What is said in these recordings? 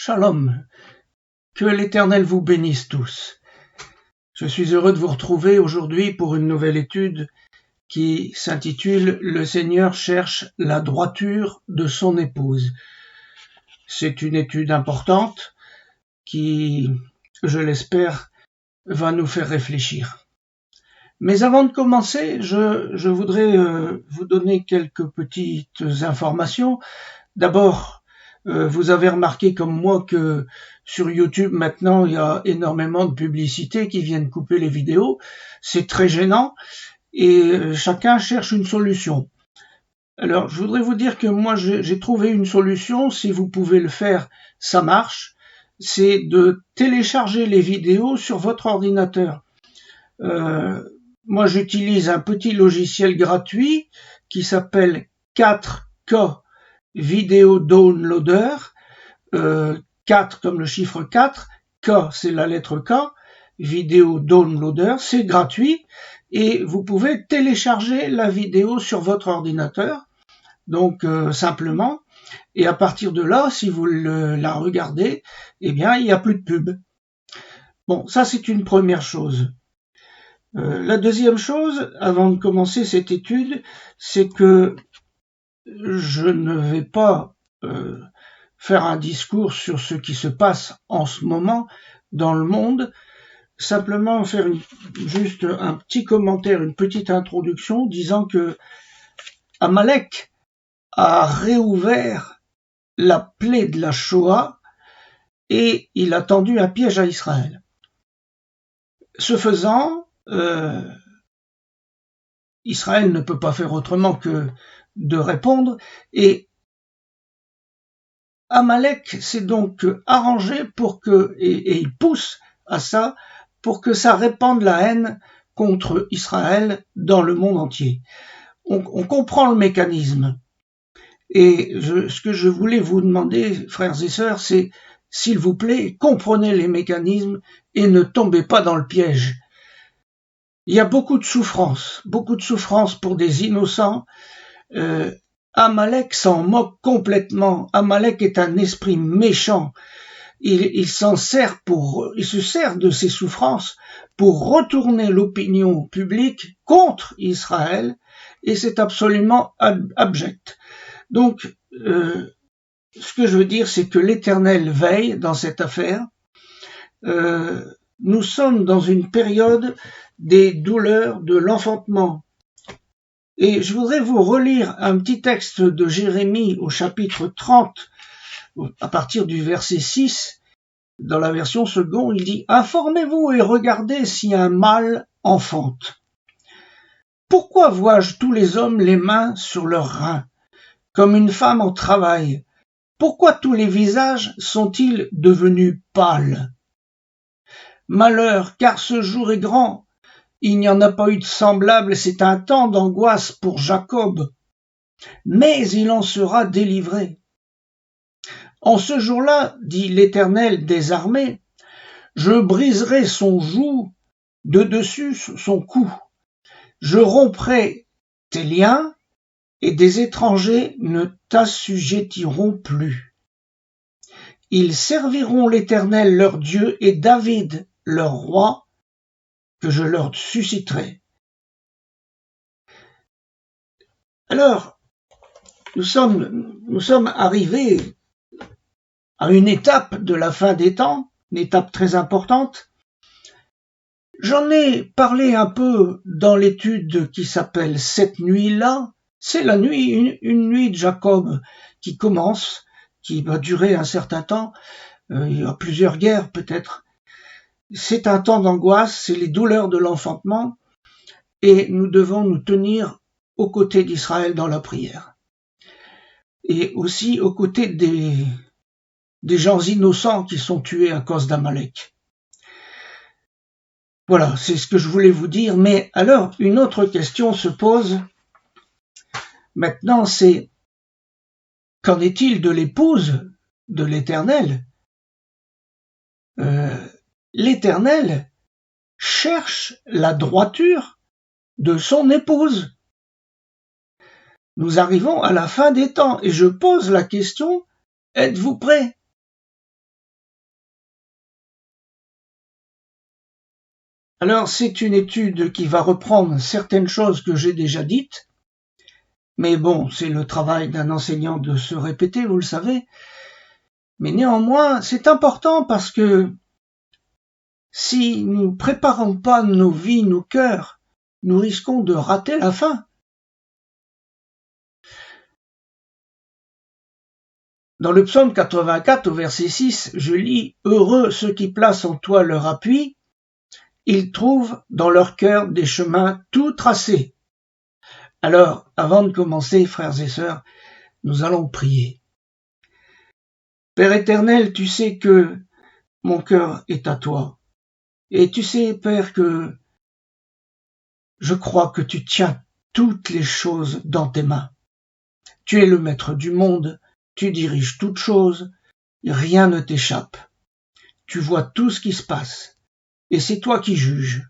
Shalom, que l'Éternel vous bénisse tous. Je suis heureux de vous retrouver aujourd'hui pour une nouvelle étude qui s'intitule « Le Seigneur cherche la droiture de son épouse ». C'est une étude importante qui, je l'espère, va nous faire réfléchir. Mais avant de commencer, je voudrais vous donner quelques petites informations. D'abord, vous avez remarqué comme moi que sur YouTube maintenant il y a énormément de publicités qui viennent couper les vidéos. C'est très gênant et chacun cherche une solution. Alors je voudrais vous dire que moi j'ai trouvé une solution, si vous pouvez le faire, ça marche. C'est de télécharger les vidéos sur votre ordinateur. Moi j'utilise un petit logiciel gratuit qui s'appelle 4K Video Downloader, 4 comme le chiffre 4, K c'est la lettre K, Video Downloader, c'est gratuit et vous pouvez télécharger la vidéo sur votre ordinateur, donc simplement, et à partir de là, si vous la regardez, eh bien il n'y a plus de pub. Bon, ça c'est une première chose. La deuxième chose, avant de commencer cette étude, c'est que je ne vais pas faire un discours sur ce qui se passe en ce moment dans le monde, simplement faire juste un petit commentaire, une petite introduction disant que Amalek a réouvert la plaie de la Shoah et il a tendu un piège à Israël. Ce faisant, Israël ne peut pas faire autrement que de répondre, et Amalek s'est donc arrangé pour que, et il pousse à ça, pour que ça répande la haine contre Israël dans le monde entier. On comprend le mécanisme. Et ce que je voulais vous demander, frères et sœurs, c'est, s'il vous plaît, comprenez les mécanismes et ne tombez pas dans le piège. Il y a beaucoup de souffrance pour des innocents. Amalek s'en moque complètement. Amalek est un esprit méchant. Il se sert de ses souffrances pour retourner l'opinion publique contre Israël, et c'est absolument abject. Donc, ce que je veux dire, c'est que l'Éternel veille dans cette affaire. Nous sommes dans une période des douleurs de l'enfantement. Et je voudrais vous relire un petit texte de Jérémie au chapitre 30, à partir du verset 6, dans la version seconde, il dit « Informez-vous et regardez si un mâle enfante. Pourquoi vois-je tous les hommes les mains sur leurs reins, comme une femme au travail? Pourquoi tous les visages sont-ils devenus pâles? Malheur, car ce jour est grand. Il n'y en a pas eu de semblable, c'est un temps d'angoisse pour Jacob. Mais il en sera délivré. En ce jour-là, dit l'Éternel des armées, je briserai son joug de dessus son cou. Je romprai tes liens et des étrangers ne t'assujettiront plus. Ils serviront l'Éternel leur Dieu et David leur roi, que je leur susciterai. Alors, nous sommes arrivés à une étape de la fin des temps, une étape très importante. J'en ai parlé un peu dans l'étude qui s'appelle « Cette nuit-là ». C'est la nuit, une nuit de Jacob qui commence, qui va durer un certain temps. Il y a plusieurs guerres peut-être. C'est un temps d'angoisse, c'est les douleurs de l'enfantement, et nous devons nous tenir aux côtés d'Israël dans la prière. Et aussi aux côtés des gens innocents qui sont tués à cause d'Amalek. Voilà, c'est ce que je voulais vous dire. Mais alors, une autre question se pose. Maintenant, c'est qu'en est-il de l'épouse de l'Éternel? L'Éternel cherche la droiture de son épouse. Nous arrivons à la fin des temps et je pose la question, êtes-vous prêts? Alors, c'est une étude qui va reprendre certaines choses que j'ai déjà dites, mais bon, c'est le travail d'un enseignant de se répéter, vous le savez. Mais néanmoins, c'est important parce que si nous ne préparons pas nos vies, nos cœurs, nous risquons de rater la fin. Dans le psaume 84, au verset 6, je lis « Heureux ceux qui placent en toi leur appui, ils trouvent dans leur cœur des chemins tout tracés. » Alors, avant de commencer, frères et sœurs, nous allons prier. Père éternel, tu sais que mon cœur est à toi. Et tu sais, Père, que je crois que tu tiens toutes les choses dans tes mains. Tu es le maître du monde, tu diriges toutes choses, rien ne t'échappe. Tu vois tout ce qui se passe, et c'est toi qui juges.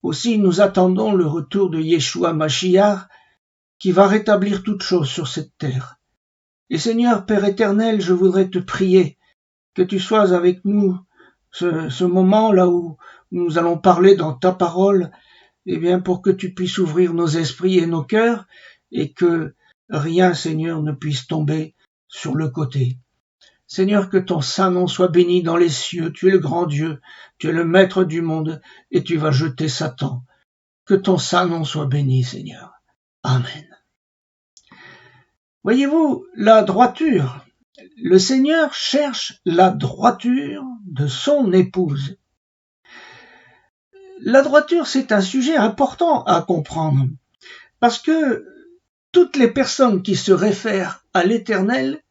Aussi, nous attendons le retour de Yeshua Mashiach, qui va rétablir toutes choses sur cette terre. Et Seigneur, Père éternel, je voudrais te prier que tu sois avec nous ce moment là où nous allons parler dans ta parole, eh bien pour que tu puisses ouvrir nos esprits et nos cœurs et que rien, Seigneur, ne puisse tomber sur le côté. Seigneur, que ton saint nom soit béni dans les cieux. Tu es le grand Dieu, tu es le maître du monde et tu vas jeter Satan. Que ton saint nom soit béni, Seigneur. Amen. Voyez-vous, la droiture. Le Seigneur cherche la droiture de son épouse. La droiture, c'est un sujet important à comprendre, parce que toutes les personnes qui se réfèrent à l'Éternel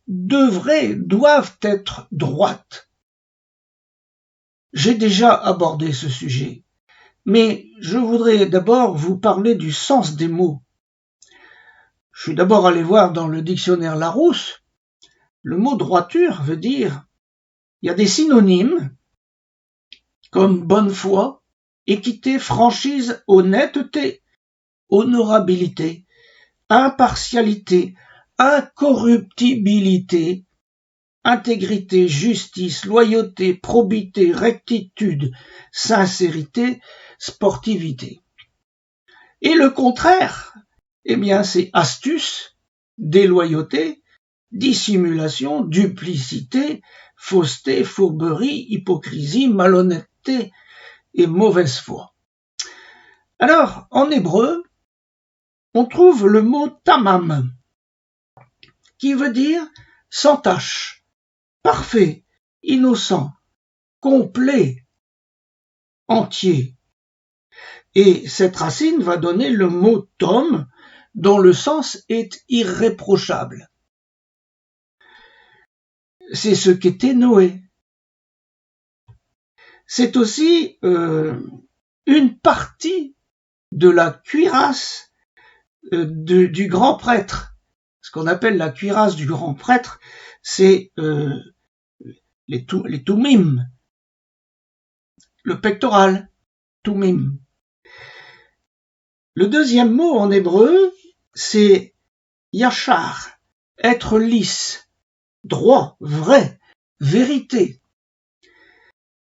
doivent être droites. J'ai déjà abordé ce sujet, mais je voudrais d'abord vous parler du sens des mots. Je suis d'abord allé voir dans le dictionnaire Larousse. Le mot droiture veut dire, il y a des synonymes comme bonne foi, équité, franchise, honnêteté, honorabilité, impartialité, incorruptibilité, intégrité, justice, loyauté, probité, rectitude, sincérité, sportivité. Et le contraire, eh bien, c'est astuce, déloyauté, dissimulation, duplicité, fausseté, fourberie, hypocrisie, malhonnêteté et mauvaise foi. Alors, en hébreu, on trouve le mot tamam, qui veut dire sans tache, parfait, innocent, complet, entier. Et cette racine va donner le mot tom, dont le sens est irréprochable. C'est ce qu'était Noé. C'est aussi une partie de la cuirasse du grand prêtre. Ce qu'on appelle la cuirasse du grand prêtre, c'est les toumim, le pectoral, toumim. Le deuxième mot en hébreu, c'est yachar, être lisse, droit, vrai, vérité,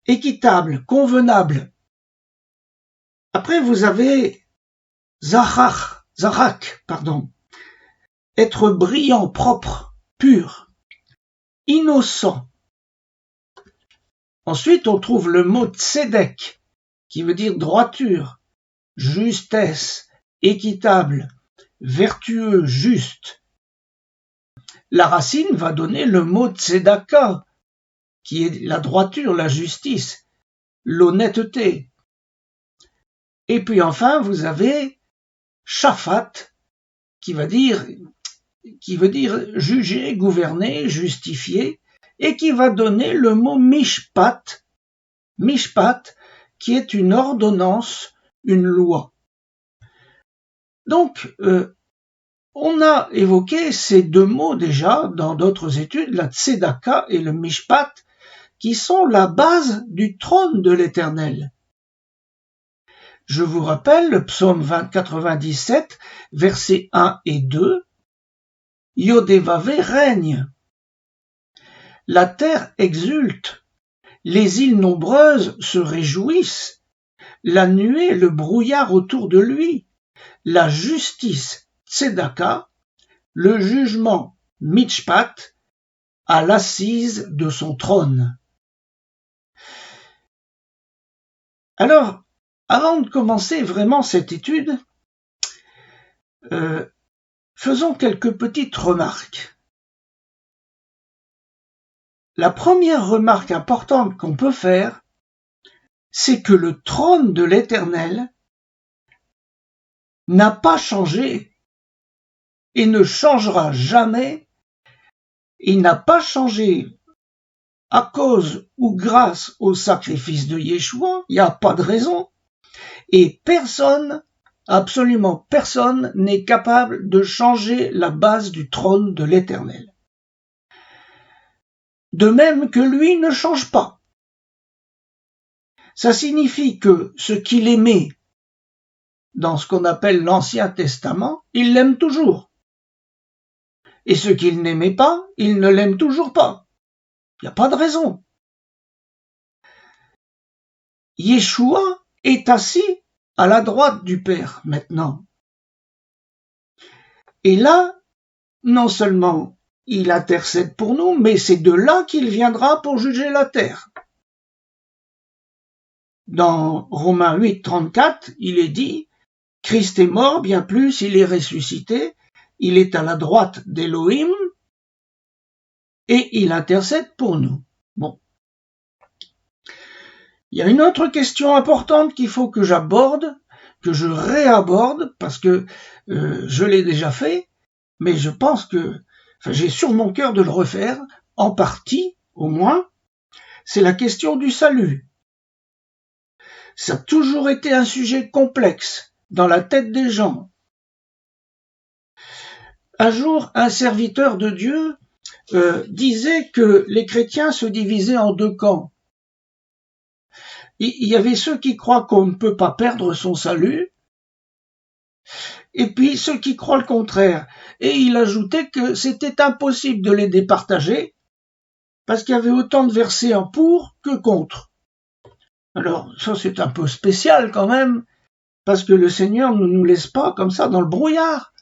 équitable, convenable. Après, vous avez zahak, être brillant, propre, pur, innocent. Ensuite, on trouve le mot tzedek, qui veut dire droiture, justesse, équitable, vertueux, juste. La racine va donner le mot tzedaka, qui est la droiture, la justice, l'honnêteté. Et puis enfin, vous avez shafat, qui veut dire juger, gouverner, justifier, et qui va donner le mot mishpat, qui est une ordonnance, une loi. Donc, on a évoqué ces deux mots déjà dans d'autres études, la tzedaka et le mishpat, qui sont la base du trône de l'Éternel. Je vous rappelle le psaume 97, versets 1 et 2, Yodévavé règne. La terre exulte, Les îles nombreuses se réjouissent, la nuée, le brouillard autour de lui, la justice tzedaka, le jugement mishpat, à l'assise de son trône. Alors, avant de commencer vraiment cette étude, faisons quelques petites remarques. La première remarque importante qu'on peut faire, c'est que le trône de l'Éternel n'a pas changé et ne changera jamais. Il n'a pas changé à cause ou grâce au sacrifice de Yeshua, il n'y a pas de raison. Et personne, absolument personne, n'est capable de changer la base du trône de l'Éternel. De même que lui ne change pas. Ça signifie que ce qu'il aimait dans ce qu'on appelle l'Ancien Testament, il l'aime toujours. Et ce qu'il n'aimait pas, il ne l'aime toujours pas. Il n'y a pas de raison. Yeshua est assis à la droite du Père maintenant. Et là, non seulement il intercède pour nous, mais c'est de là qu'il viendra pour juger la terre. Dans Romains 8, 34, il est dit, Christ est mort, bien plus, il est ressuscité, il est à la droite d'Élohim, et il intercède pour nous. Bon. Il y a une autre question importante qu'il faut que j'aborde, que je réaborde, parce que je l'ai déjà fait, mais je pense que j'ai sur mon cœur de le refaire, en partie au moins, c'est la question du salut. Ça a toujours été un sujet complexe dans la tête des gens. Un jour, un serviteur de Dieu disait que les chrétiens se divisaient en deux camps. Il y avait ceux qui croient qu'on ne peut pas perdre son salut, et puis ceux qui croient le contraire. Et il ajoutait que c'était impossible de les départager, parce qu'il y avait autant de versets en pour que contre. Alors, ça c'est un peu spécial quand même, parce que le Seigneur ne nous laisse pas comme ça dans le brouillard.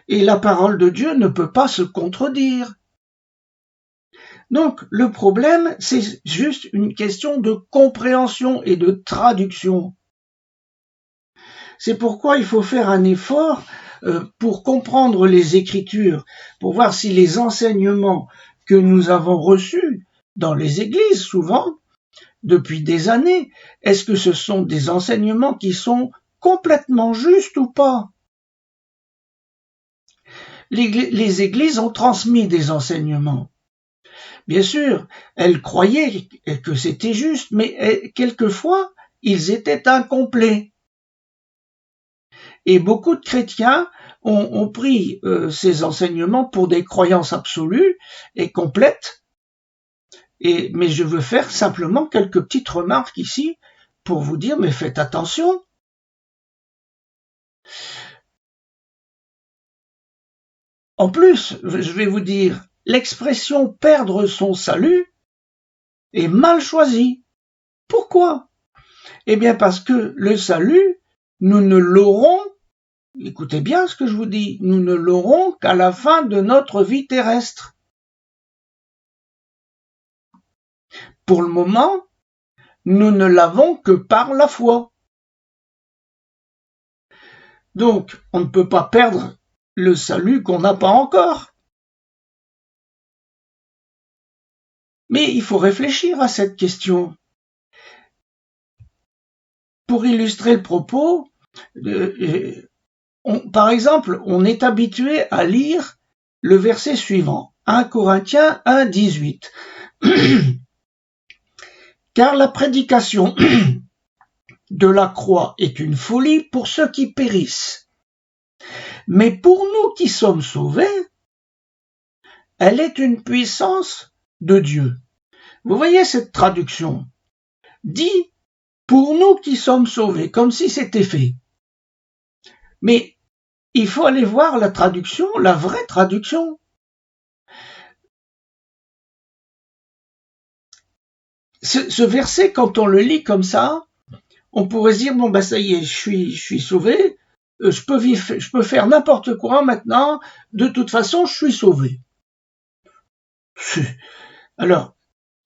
Et la parole de Dieu ne peut pas se contredire. Donc, le problème, c'est juste une question de compréhension et de traduction. C'est pourquoi il faut faire un effort pour comprendre les Écritures, pour voir si les enseignements que nous avons reçus dans les églises, souvent, depuis des années, est-ce que ce sont des enseignements qui sont complètement justes ou pas? Les églises ont transmis des enseignements. Bien sûr, elles croyaient que c'était juste, mais quelquefois, ils étaient incomplets. Et beaucoup de chrétiens ont pris ces enseignements pour des croyances absolues et complètes. Mais je veux faire simplement quelques petites remarques ici pour vous dire, mais faites attention. En plus, je vais vous dire, l'expression « perdre son salut » est mal choisie. Pourquoi? Eh bien parce que le salut, nous ne l'aurons, écoutez bien ce que je vous dis, nous ne l'aurons qu'à la fin de notre vie terrestre. Pour le moment, nous ne l'avons que par la foi. Donc, on ne peut pas perdre le salut qu'on n'a pas encore. Mais il faut réfléchir à cette question. Pour illustrer le propos, par exemple, on est habitué à lire le verset suivant, 1 Corinthiens 1, 18. Car la prédication de la croix est une folie pour ceux qui périssent. Mais pour nous qui sommes sauvés, elle est une puissance de Dieu. Vous voyez cette traduction? Dit pour nous qui sommes sauvés, comme si c'était fait. Mais il faut aller voir la traduction, la vraie traduction. ce verset, quand on le lit comme ça, on pourrait se dire, bon, ça y est, je suis sauvé, je peux faire n'importe quoi maintenant, de toute façon, je suis sauvé. Alors,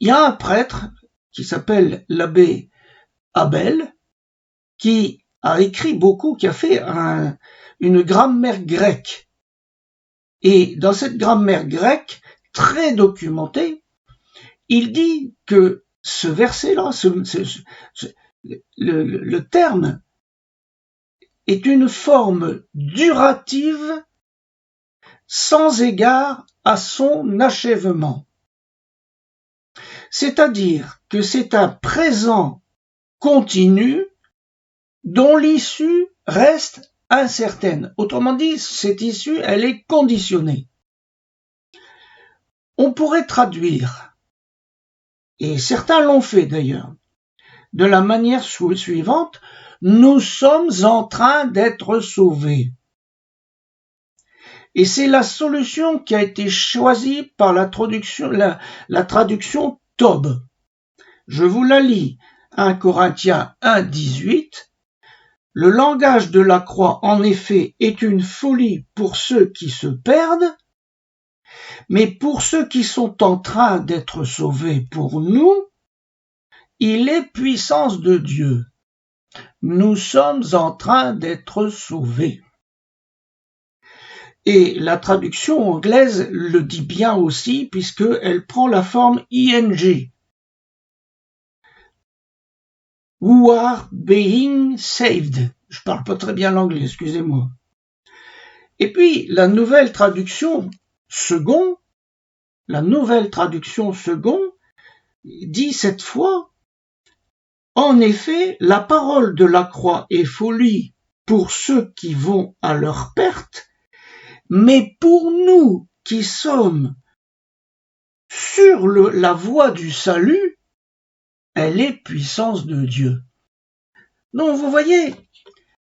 il y a un prêtre qui s'appelle l'abbé Abel, qui a écrit beaucoup, qui a fait une grammaire grecque. Et dans cette grammaire grecque, très documentée, il dit que ce verset-là, le terme est une forme durative sans égard à son achèvement. C'est-à-dire que c'est un présent continu dont l'issue reste incertaine. Autrement dit, cette issue, elle est conditionnée. On pourrait traduire, et certains l'ont fait d'ailleurs, de la manière suivante: nous sommes en train d'être sauvés. Et c'est la solution qui a été choisie par la traduction Tob. Je vous la lis. 1 Corinthiens 1,18. Le langage de la croix, en effet, est une folie pour ceux qui se perdent, mais pour ceux qui sont en train d'être sauvés, pour nous, il est puissance de Dieu. Nous sommes en train d'être sauvés. Et la traduction anglaise le dit bien aussi, puisqu'elle prend la forme ing. Who are being saved. Je parle pas très bien l'anglais, excusez-moi. Et puis, la nouvelle traduction second dit cette fois: en effet, la parole de la croix est folie pour ceux qui vont à leur perte, mais pour nous qui sommes sur la voie du salut, elle est puissance de Dieu. Donc vous voyez,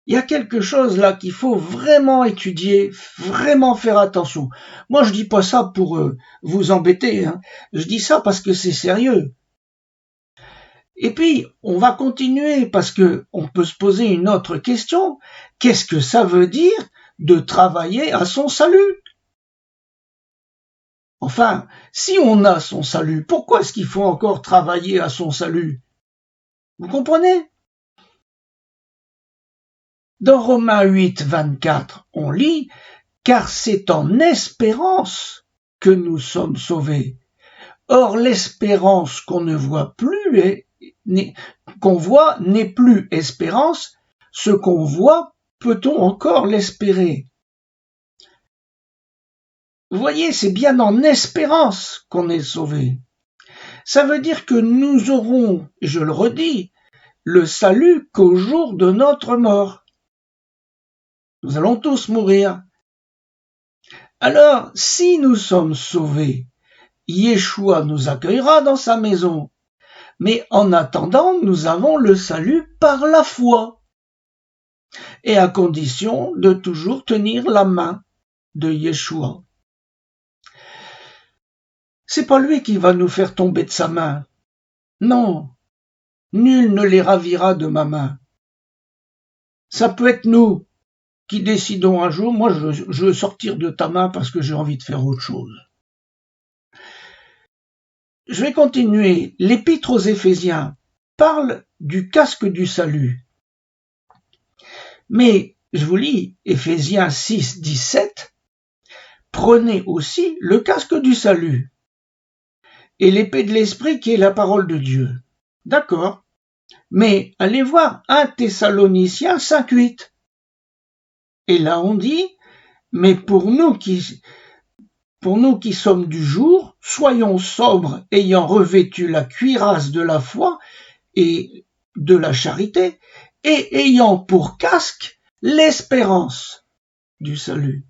il y a quelque chose là qu'il faut vraiment étudier, vraiment faire attention. Moi je dis pas ça pour vous embêter, hein. Je dis ça parce que c'est sérieux. Et puis, on va continuer parce que on peut se poser une autre question. Qu'est-ce que ça veut dire de travailler à son salut? Enfin, si on a son salut, pourquoi est-ce qu'il faut encore travailler à son salut? Vous comprenez? Dans Romains 8, 24, on lit: car c'est en espérance que nous sommes sauvés. Or, l'espérance qu'on ne voit plus qu'on voit n'est plus espérance. Ce qu'on voit, peut-on encore l'espérer? Vous voyez, c'est bien en espérance qu'on est sauvé. Ça veut dire que nous aurons, je le redis, le salut qu'au jour de notre mort. Nous allons tous mourir. Alors, si nous sommes sauvés, Yeshua nous accueillera dans sa maison. Mais en attendant, nous avons le salut par la foi. Et à condition de toujours tenir la main de Yeshua. C'est pas lui qui va nous faire tomber de sa main. Non, nul ne les ravira de ma main. Ça peut être nous qui décidons un jour, moi je veux sortir de ta main parce que j'ai envie de faire autre chose. Je vais continuer. L'épître aux Éphésiens parle du casque du salut. Mais je vous lis Éphésiens 6, 17. Prenez aussi le casque du salut et l'épée de l'esprit qui est la parole de Dieu. D'accord. Mais allez voir 1 Thessaloniciens 5, 8. Et là on dit: mais pour nous qui sommes du jour, soyons sobres, ayant revêtu la cuirasse de la foi et de la charité, et ayant pour casque l'espérance du salut.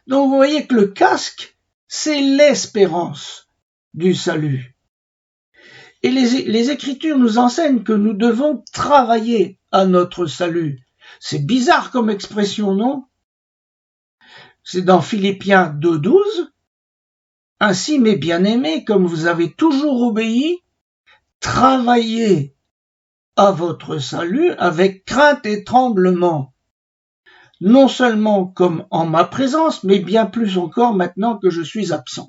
Donc vous voyez que le casque, c'est l'espérance du salut. Et les Écritures nous enseignent que nous devons travailler à notre salut. C'est bizarre comme expression, non? C'est dans Philippiens 2,12. Ainsi, mes bien-aimés, comme vous avez toujours obéi, travaillez à votre salut avec crainte et tremblement, non seulement comme en ma présence, mais bien plus encore maintenant que je suis absent.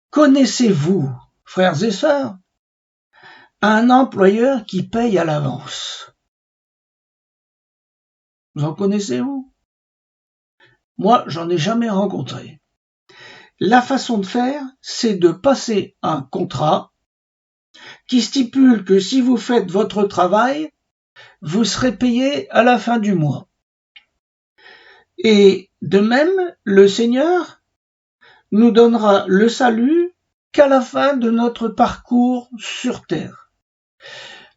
Connaissez-vous, frères et sœurs, un employeur qui paye à l'avance? Vous en connaissez-vous? Moi, j'en ai jamais rencontré. La façon de faire, c'est de passer un contrat qui stipule que si vous faites votre travail, vous serez payé à la fin du mois. Et de même, le Seigneur nous donnera le salut qu'à la fin de notre parcours sur terre.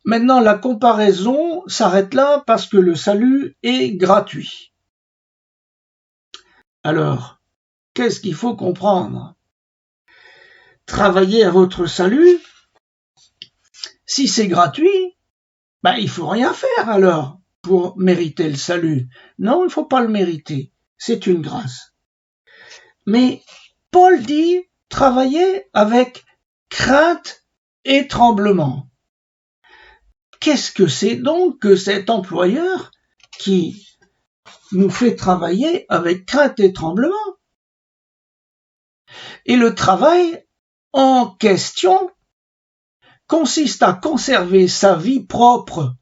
Maintenant, la comparaison s'arrête là parce que le salut est gratuit. Alors, qu'est-ce qu'il faut comprendre? Travailler à votre salut, si c'est gratuit, il faut rien faire alors pour mériter le salut. Non, il ne faut pas le mériter. C'est une grâce. Mais Paul dit travailler avec crainte et tremblement. Qu'est-ce que c'est donc que cet employeur qui nous fait travailler avec crainte et tremblement? Et le travail en question consiste à conserver sa vie propre,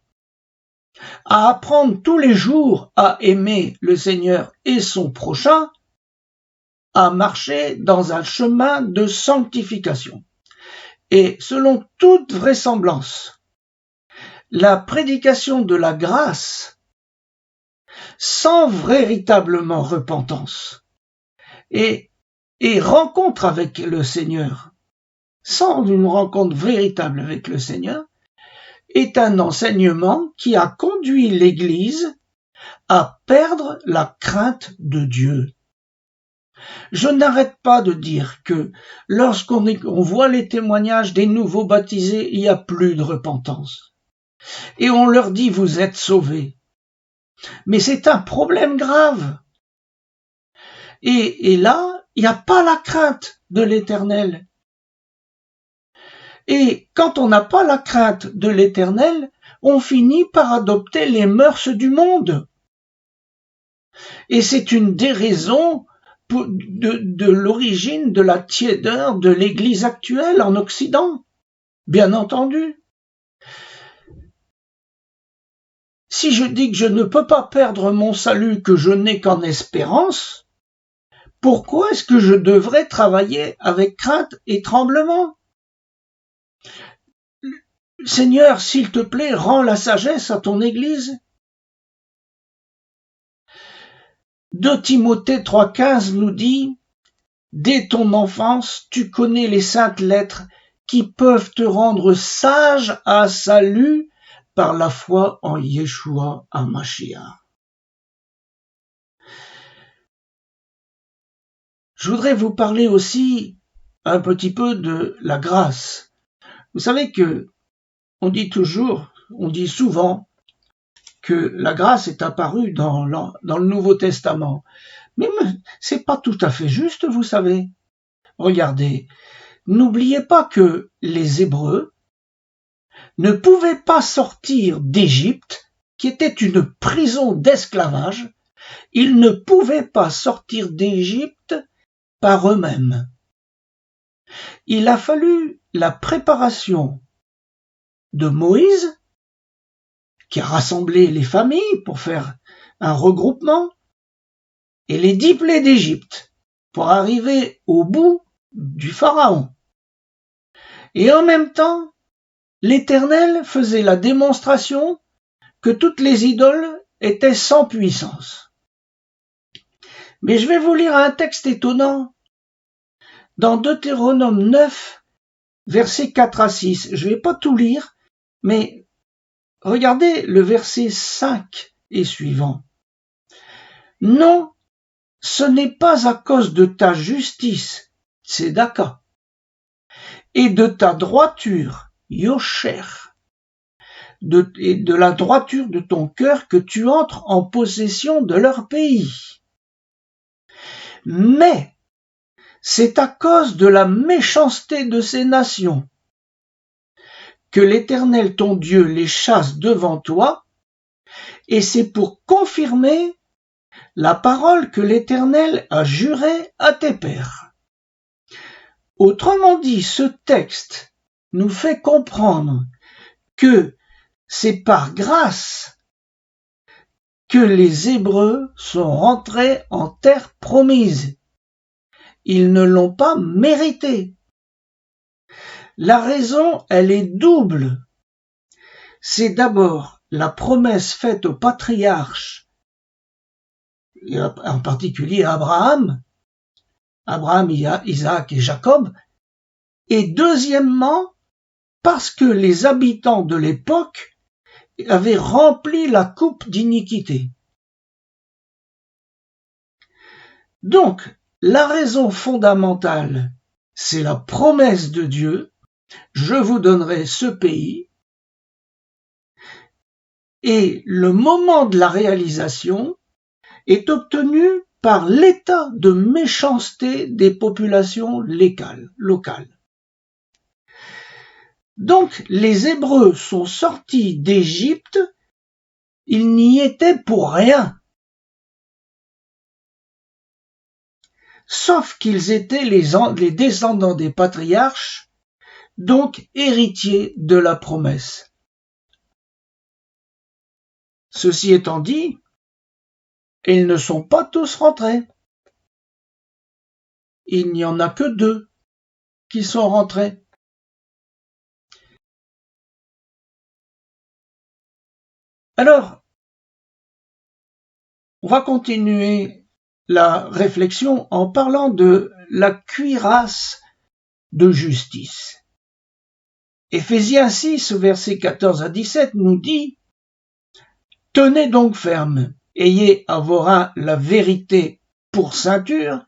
à apprendre tous les jours à aimer le Seigneur et son prochain, à marcher dans un chemin de sanctification. Et selon toute vraisemblance, la prédication de la grâce, sans véritablement repentance, et rencontre avec le Seigneur, sans une rencontre véritable avec le Seigneur, est un enseignement qui a conduit l'Église à perdre la crainte de Dieu. Je n'arrête pas de dire que lorsqu'on voit les témoignages des nouveaux baptisés, il n'y a plus de repentance. Et on leur dit, vous êtes sauvés. Mais c'est un problème grave. Et là, il n'y a pas la crainte de l'Éternel. Et quand on n'a pas la crainte de l'Éternel, on finit par adopter les mœurs du monde. Et c'est une des raisons de l'origine de la tiédeur de l'Église actuelle en Occident, bien entendu. Si je dis que je ne peux pas perdre mon salut que je n'ai qu'en espérance, pourquoi est-ce que je devrais travailler avec crainte et tremblement? Seigneur, s'il te plaît, rends la sagesse à ton Église. 2 Timothée 3,15 nous dit « Dès ton enfance, tu connais les saintes lettres qui peuvent te rendre sage à salut par la foi en Yeshua HaMashiach. » Je voudrais vous parler aussi un petit peu de la grâce. Vous savez que on dit souvent que la grâce est apparue dans le Nouveau Testament. Mais c'est pas tout à fait juste, vous savez. Regardez, n'oubliez pas que les Hébreux ne pouvaient pas sortir d'Égypte, qui était une prison d'esclavage. Ils ne pouvaient pas sortir d'Égypte par eux-mêmes. Il a fallu la préparation de Moïse, qui a rassemblé les familles pour faire un regroupement, et les 10 plaies d'Égypte pour arriver au bout du Pharaon. Et en même temps, l'Éternel faisait la démonstration que toutes les idoles étaient sans puissance. Mais je vais vous lire un texte étonnant. Dans Deutéronome 9, versets 4 à 6, je ne vais pas tout lire, mais regardez le verset 5 et suivant. Non, ce n'est pas à cause de ta justice, tzedaka, et de ta droiture, yosher, et de la droiture de ton cœur que tu entres en possession de leur pays. Mais c'est à cause de la méchanceté de ces nations que l'Éternel ton Dieu les chasse devant toi, et c'est pour confirmer la parole que l'Éternel a jurée à tes pères. Autrement dit, ce texte nous fait comprendre que c'est par grâce que les Hébreux sont rentrés en terre promise. Ils ne l'ont pas mérité. La raison, elle est double. C'est d'abord la promesse faite aux patriarches, en particulier à Abraham, Isaac et Jacob, et deuxièmement, parce que les habitants de l'époque avaient rempli la coupe d'iniquité. Donc, la raison fondamentale, c'est la promesse de Dieu, je vous donnerai ce pays, et le moment de la réalisation est obtenu par l'état de méchanceté des populations locales. Donc, les Hébreux sont sortis d'Égypte, ils n'y étaient pour rien. Sauf qu'ils étaient les descendants des patriarches, donc héritiers de la promesse. Ceci étant dit, ils ne sont pas tous rentrés. Il n'y en a que 2 qui sont rentrés. Alors, on va continuer la réflexion en parlant de la cuirasse de justice. Éphésiens 6, versets 14 à 17 nous dit « Tenez donc ferme, ayez à vos reins la vérité pour ceinture,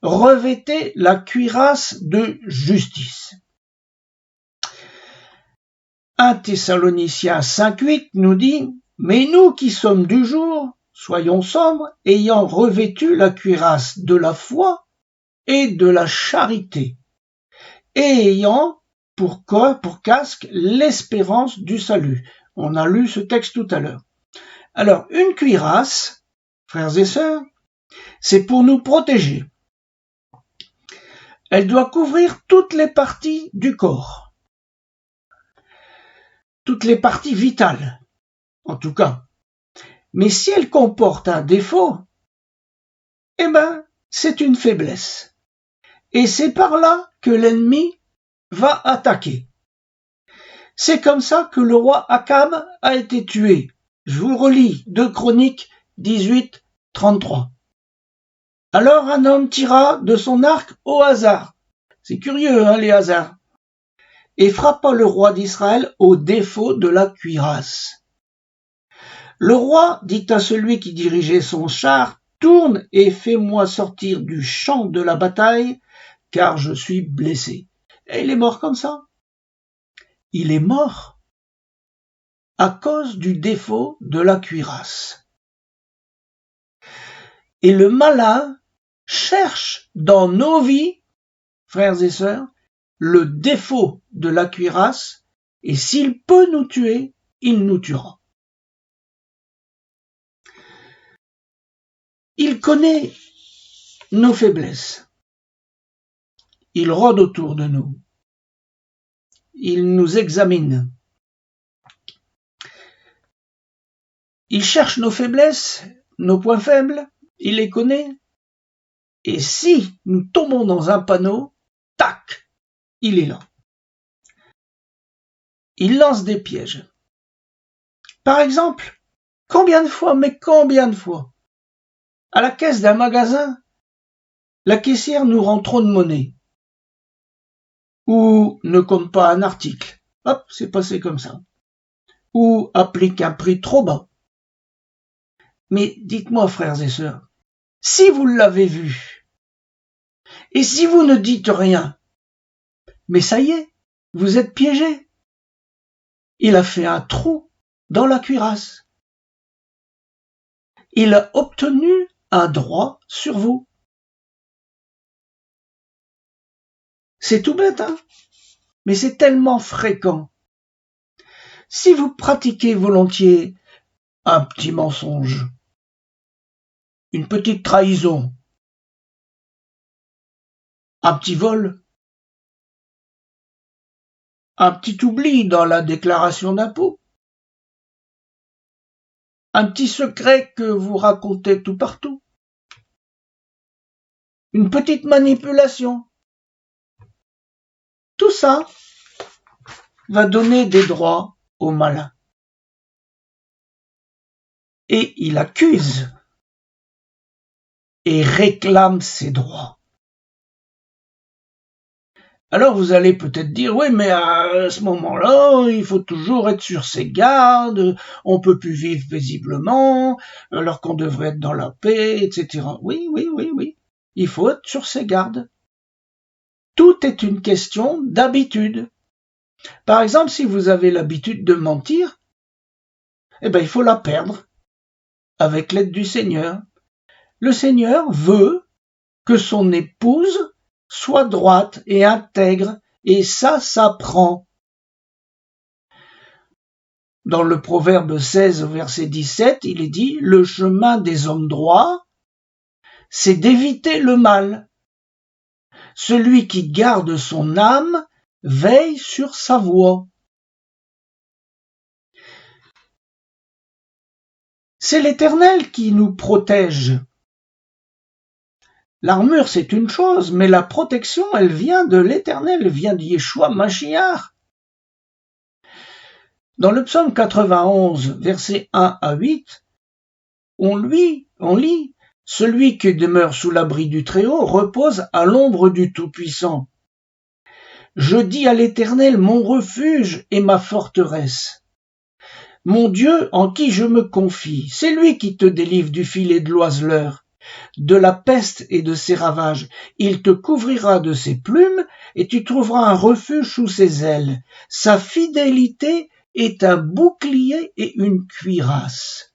revêtez la cuirasse de justice. » 1 Thessaloniciens 5.8 nous dit « Mais nous qui sommes du jour, soyons sobres, ayant revêtu la cuirasse de la foi et de la charité, et ayant pour casque l'espérance du salut. » On a lu ce texte tout à l'heure. Alors, une cuirasse, frères et sœurs, c'est pour nous protéger. Elle doit couvrir toutes les parties du corps, toutes les parties vitales, en tout cas. Mais si elle comporte un défaut, c'est une faiblesse. Et c'est par là que l'ennemi va attaquer. C'est comme ça que le roi Akab a été tué. Je vous relis 2 Chroniques 18, 33. Alors un homme tira de son arc au hasard. C'est curieux, les hasards. Et frappa le roi d'Israël au défaut de la cuirasse. Le roi dit à celui qui dirigeait son char, « Tourne et fais-moi sortir du champ de la bataille, car je suis blessé. » Et il est mort comme ça. Il est mort à cause du défaut de la cuirasse. Et le malin cherche dans nos vies, frères et sœurs, le défaut de la cuirasse, et s'il peut nous tuer, il nous tuera. Il connaît nos faiblesses. Il rôde autour de nous. Il nous examine. Il cherche nos faiblesses, nos points faibles, il les connaît. Et si nous tombons dans un panneau, tac, il est là. Il lance des pièges. Par exemple, combien de fois, à la caisse d'un magasin, la caissière nous rend trop de monnaie ou ne compte pas un article. Hop, c'est passé comme ça. Ou applique un prix trop bas. Mais dites-moi, frères et sœurs, si vous l'avez vu, et si vous ne dites rien, mais ça y est, vous êtes piégé. Il a fait un trou dans la cuirasse. Il a obtenu un droit sur vous. C'est tout bête, mais c'est tellement fréquent. Si vous pratiquez volontiers un petit mensonge, une petite trahison, un petit vol, un petit oubli dans la déclaration d'impôt, un petit secret que vous racontez tout partout, une petite manipulation, tout ça va donner des droits au malin. Et il accuse et réclame ses droits. Alors vous allez peut-être dire, oui, mais à ce moment-là, il faut toujours être sur ses gardes, on peut plus vivre paisiblement, alors qu'on devrait être dans la paix, etc. Oui, il faut être sur ses gardes. Tout est une question d'habitude. Par exemple, si vous avez l'habitude de mentir, il faut la perdre avec l'aide du Seigneur. Le Seigneur veut que son épouse soit droite et intègre, et ça s'apprend. Dans le Proverbe 16, verset 17, il est dit « Le chemin des hommes droits, c'est d'éviter le mal. Celui qui garde son âme veille sur sa voie. » C'est l'Éternel qui nous protège. L'armure, c'est une chose, mais la protection, elle vient de l'Éternel, elle vient de Yeshua Mashiach. Dans le psaume 91, versets 1 à 8, on lit « Celui qui demeure sous l'abri du Très-Haut repose à l'ombre du Tout-Puissant. Je dis à l'Éternel, mon refuge et ma forteresse. Mon Dieu en qui je me confie, c'est lui qui te délivre du filet de l'oiseleur, de la peste et de ses ravages. Il te couvrira de ses plumes et tu trouveras un refuge sous ses ailes. Sa fidélité est un bouclier et une cuirasse. »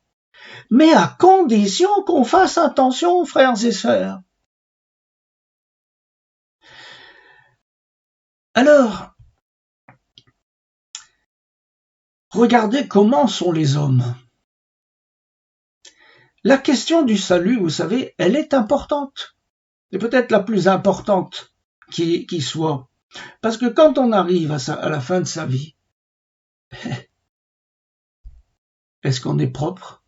Mais à condition qu'on fasse attention, frères et sœurs. Alors, regardez comment sont les hommes. La question du salut, vous savez, elle est importante. C'est peut-être la plus importante qui soit. Parce que quand on arrive à la fin de sa vie, est-ce qu'on est propre?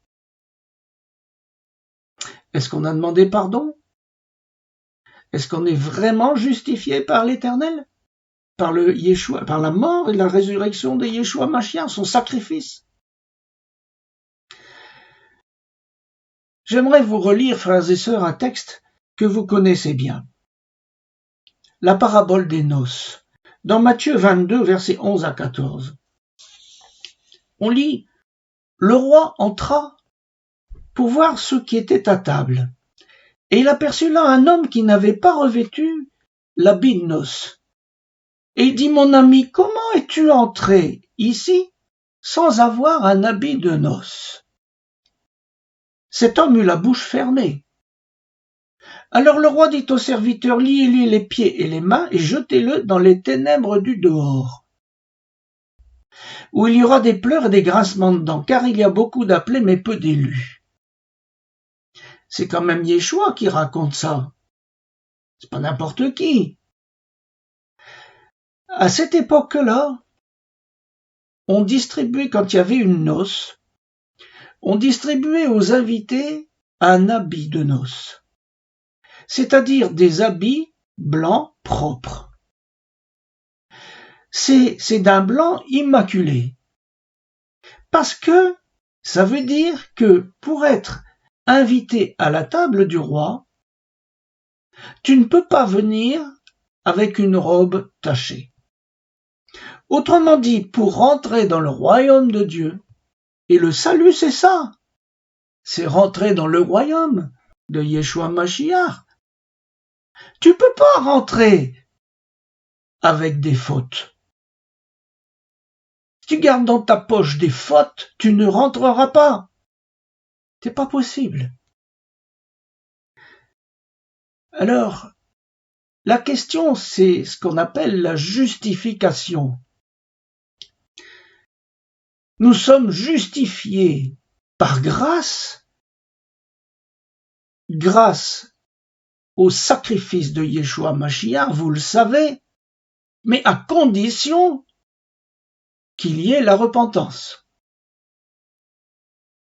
Est-ce qu'on a demandé pardon? Est-ce qu'on est vraiment justifié par l'Éternel? Par le Yeshua, par la mort et la résurrection de Yeshua Mashiach, son sacrifice? J'aimerais vous relire, frères et sœurs, un texte que vous connaissez bien. La parabole des noces. Dans Matthieu 22, versets 11 à 14. On lit « Le roi entra pour voir ceux qui étaient à table, et il aperçut là un homme qui n'avait pas revêtu l'habit de noces. Et il dit, mon ami, comment es-tu entré ici sans avoir un habit de noces? Cet homme eut la bouche fermée. Alors le roi dit au serviteur, liez-lui les pieds et les mains et jetez-le dans les ténèbres du dehors, où il y aura des pleurs et des grincements de dents, car il y a beaucoup d'appelés mais peu d'élus. C'est quand même Yeshua qui raconte ça. C'est pas n'importe qui. À cette époque-là, on distribuait, quand il y avait une noce, on distribuait aux invités un habit de noces, c'est-à-dire des habits blancs propres. C'est d'un blanc immaculé, parce que ça veut dire que pour être invité à la table du roi, tu ne peux pas venir avec une robe tachée. Autrement dit, pour rentrer dans le royaume de Dieu, et le salut c'est ça, c'est rentrer dans le royaume de Yeshua Mashiach. Tu peux pas rentrer avec des fautes. Si tu gardes dans ta poche des fautes, tu ne rentreras pas. C'est pas possible. Alors, la question, c'est ce qu'on appelle la justification. Nous sommes justifiés par grâce, grâce au sacrifice de Yeshua Mashiach, vous le savez, mais à condition qu'il y ait la repentance.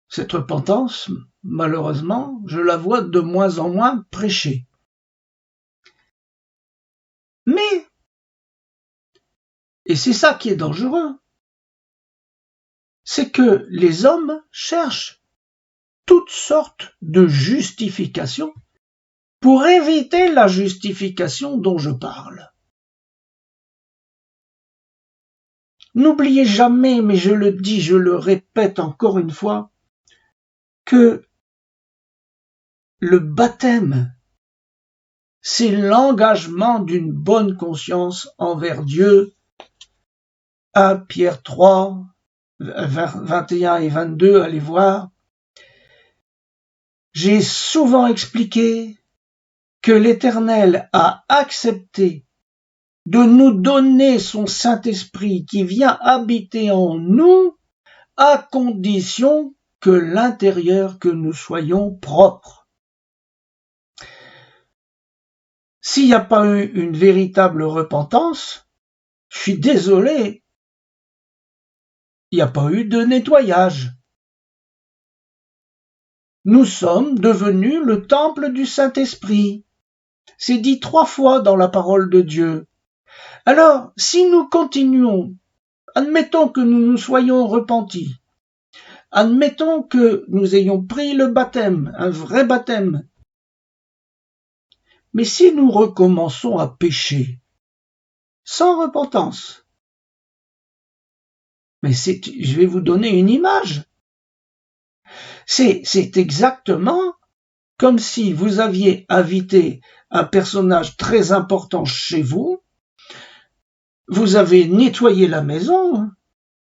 Cette repentance, malheureusement, je la vois de moins en moins prêchée. Mais, et c'est ça qui est dangereux, c'est que les hommes cherchent toutes sortes de justifications pour éviter la justification dont je parle. N'oubliez jamais, mais je le dis, je le répète encore une fois, que le baptême, c'est l'engagement d'une bonne conscience envers Dieu. 1 Pierre 3, 21 et 22, allez voir. J'ai souvent expliqué que l'Éternel a accepté de nous donner son Saint-Esprit qui vient habiter en nous à condition que l'intérieur, que nous soyons propres. S'il n'y a pas eu une véritable repentance, je suis désolé, il n'y a pas eu de nettoyage. Nous sommes devenus le temple du Saint-Esprit. C'est dit 3 fois dans la parole de Dieu. Alors, si nous continuons, admettons que nous nous soyons repentis, admettons que nous ayons pris le baptême, un vrai baptême, mais si nous recommençons à pécher, sans repentance, mais je vais vous donner une image. C'est exactement comme si vous aviez invité un personnage très important chez vous, vous avez nettoyé la maison.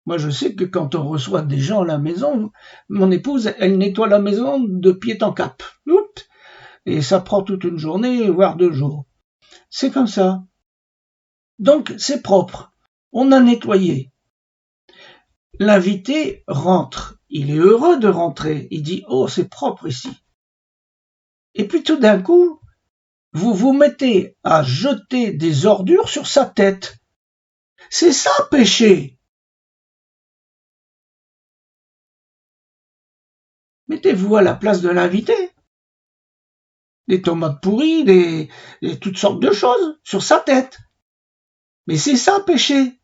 Moi, je sais que quand on reçoit des gens à la maison, mon épouse, elle nettoie la maison de pied en cap. Et ça prend toute une journée, voire 2 jours. C'est comme ça. Donc, c'est propre. On a nettoyé. L'invité rentre. Il est heureux de rentrer. Il dit « Oh, c'est propre ici ». Et puis tout d'un coup, vous vous mettez à jeter des ordures sur sa tête. C'est ça, péché. Mettez-vous à la place de l'invité. Des tomates pourries, toutes sortes de choses sur sa tête. Mais c'est ça, péché.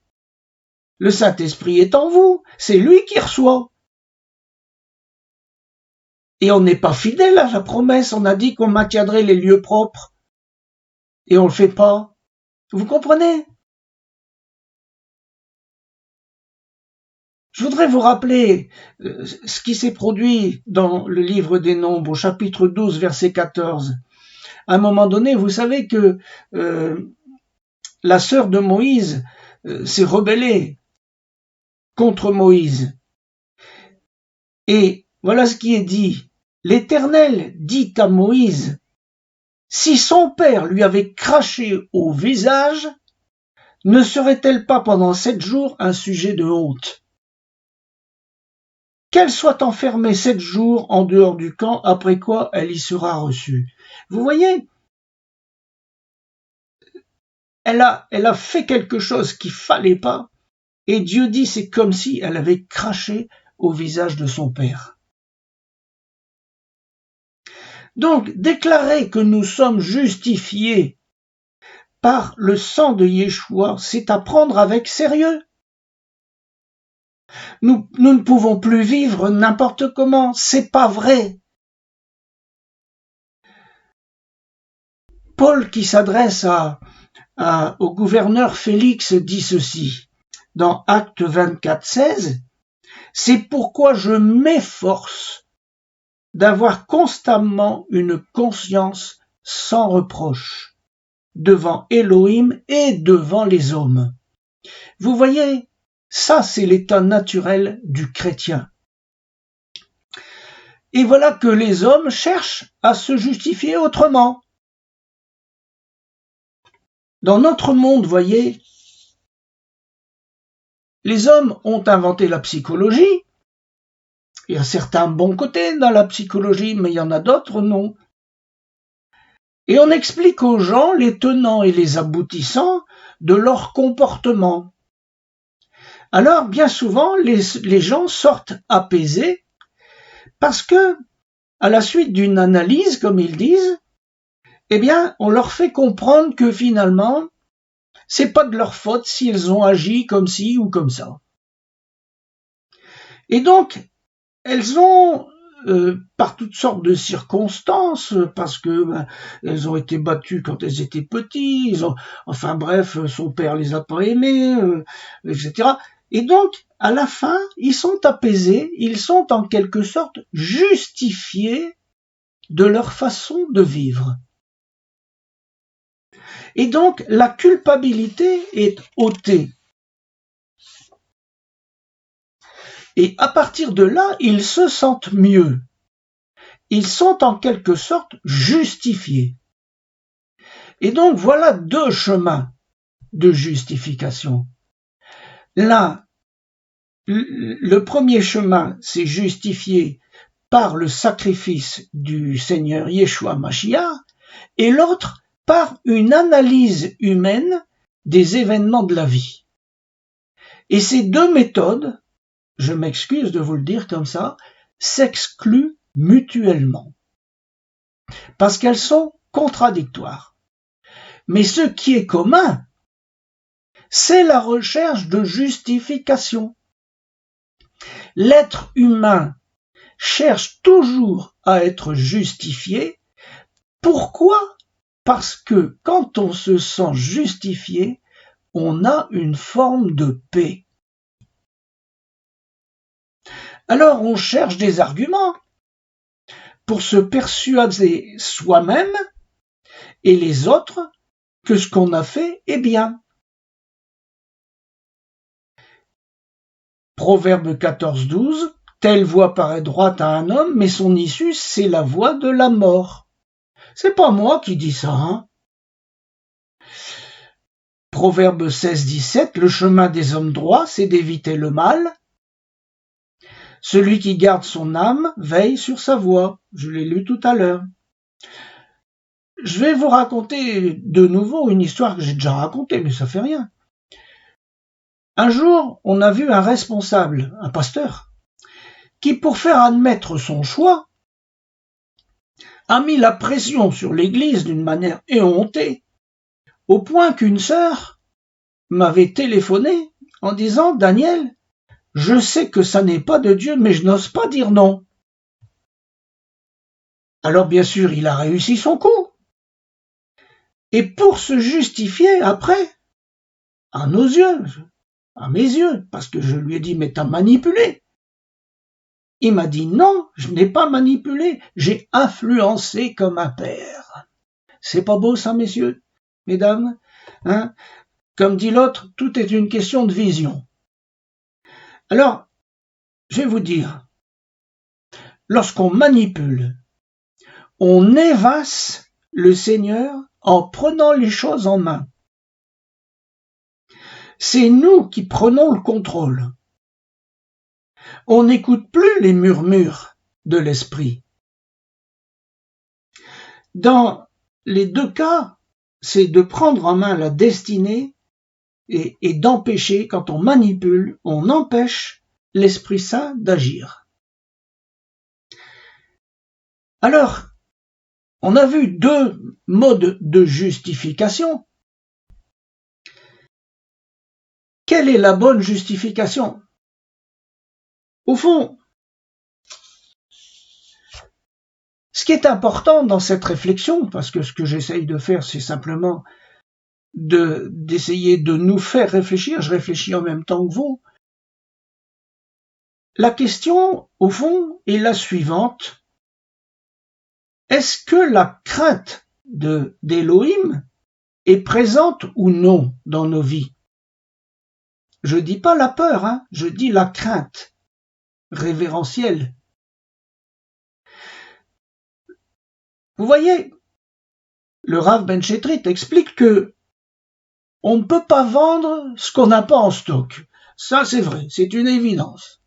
Le Saint-Esprit est en vous. C'est lui qui reçoit. Et on n'est pas fidèle à la promesse. On a dit qu'on maintiendrait les lieux propres. Et on le fait pas. Vous comprenez? Je voudrais vous rappeler ce qui s'est produit dans le livre des Nombres, au chapitre 12, verset 14. À un moment donné, vous savez que la sœur de Moïse s'est rebellée contre Moïse. Et voilà ce qui est dit. L'Éternel dit à Moïse, si son père lui avait craché au visage, ne serait-elle pas pendant 7 jours un sujet de honte? Qu'elle soit enfermée 7 jours en dehors du camp, après quoi elle y sera reçue. Vous voyez, elle a fait quelque chose qu'il fallait pas, et Dieu dit c'est comme si elle avait craché au visage de son père. Donc, déclarer que nous sommes justifiés par le sang de Yeshua, c'est à prendre avec sérieux. Nous ne pouvons plus vivre n'importe comment, c'est pas vrai. Paul, qui s'adresse au gouverneur Félix, dit ceci, dans Actes 24, 16, « C'est pourquoi je m'efforce d'avoir constamment une conscience sans reproche devant Elohim et devant les hommes. » Vous voyez, ça c'est l'état naturel du chrétien. Et voilà que les hommes cherchent à se justifier autrement. Dans notre monde, voyez, Les hommes ont inventé la psychologie. Il y a certains bons côtés dans la psychologie, mais il y en a d'autres non. Et on explique aux gens les tenants et les aboutissants de leur comportement. Alors, bien souvent, les gens sortent apaisés parce que, à la suite d'une analyse, comme ils disent, eh bien, on leur fait comprendre que finalement, c'est pas de leur faute s'ils ont agi comme ci ou comme ça. Et donc, elles ont, par toutes sortes de circonstances, parce que elles ont été battues quand elles étaient petites, enfin bref, son père les a pas aimées, etc. Et donc, à la fin, ils sont apaisés, ils sont en quelque sorte justifiés de leur façon de vivre. Et donc, la culpabilité est ôtée. Et à partir de là, ils se sentent mieux. Ils sont en quelque sorte justifiés. Et donc, voilà deux chemins de justification. Là, le premier chemin, c'est justifié par le sacrifice du Seigneur Yeshua Mashiach, et l'autre par une analyse humaine des événements de la vie. Et ces deux méthodes, je m'excuse de vous le dire comme ça, s'excluent mutuellement, parce qu'elles sont contradictoires. Mais ce qui est commun, c'est la recherche de justification. L'être humain cherche toujours à être justifié. Pourquoi ? Parce que quand on se sent justifié, on a une forme de paix. Alors on cherche des arguments pour se persuader soi-même et les autres que ce qu'on a fait est bien. Proverbe 14:12, telle voie paraît droite à un homme, mais son issue, c'est la voie de la mort. C'est pas moi qui dis ça, hein. Proverbe 16:17, le chemin des hommes droits, c'est d'éviter le mal. Celui qui garde son âme veille sur sa voie. Je l'ai lu tout à l'heure. Je vais vous raconter de nouveau une histoire que j'ai déjà racontée, mais ça fait rien. Un jour, on a vu un responsable, un pasteur, qui, pour faire admettre son choix, a mis la pression sur l'Église d'une manière éhontée, au point qu'une sœur m'avait téléphoné en disant « Daniel, je sais que ça n'est pas de Dieu, mais je n'ose pas dire non. » Alors bien sûr, il a réussi son coup. Et pour se justifier après, à nos yeux, à mes yeux, parce que je lui ai dit « mais t'as manipulé ». Il m'a dit « non, je n'ai pas manipulé, j'ai influencé comme un père ». C'est pas beau ça, messieurs, mesdames, hein? Comme dit l'autre, tout est une question de vision. Alors, je vais vous dire, lorsqu'on manipule, on évince le Seigneur en prenant les choses en main. C'est nous qui prenons le contrôle. On n'écoute plus les murmures de l'esprit. Dans les deux cas, c'est de prendre en main la destinée et d'empêcher, quand on manipule, on empêche l'Esprit Saint d'agir. Alors, on a vu deux modes de justification. Quelle est la bonne justification ? Au fond, ce qui est important dans cette réflexion, parce que ce que j'essaye de faire, c'est simplement d'essayer de nous faire réfléchir, je réfléchis en même temps que vous. La question, au fond, est la suivante. Est-ce que la crainte d'Élohim est présente ou non dans nos vies ? Je dis pas la peur, hein, je dis la crainte révérentielle. Vous voyez, le Rav Ben Chetrit explique que on ne peut pas vendre ce qu'on n'a pas en stock. ça c'est vrai, c'est une évidence.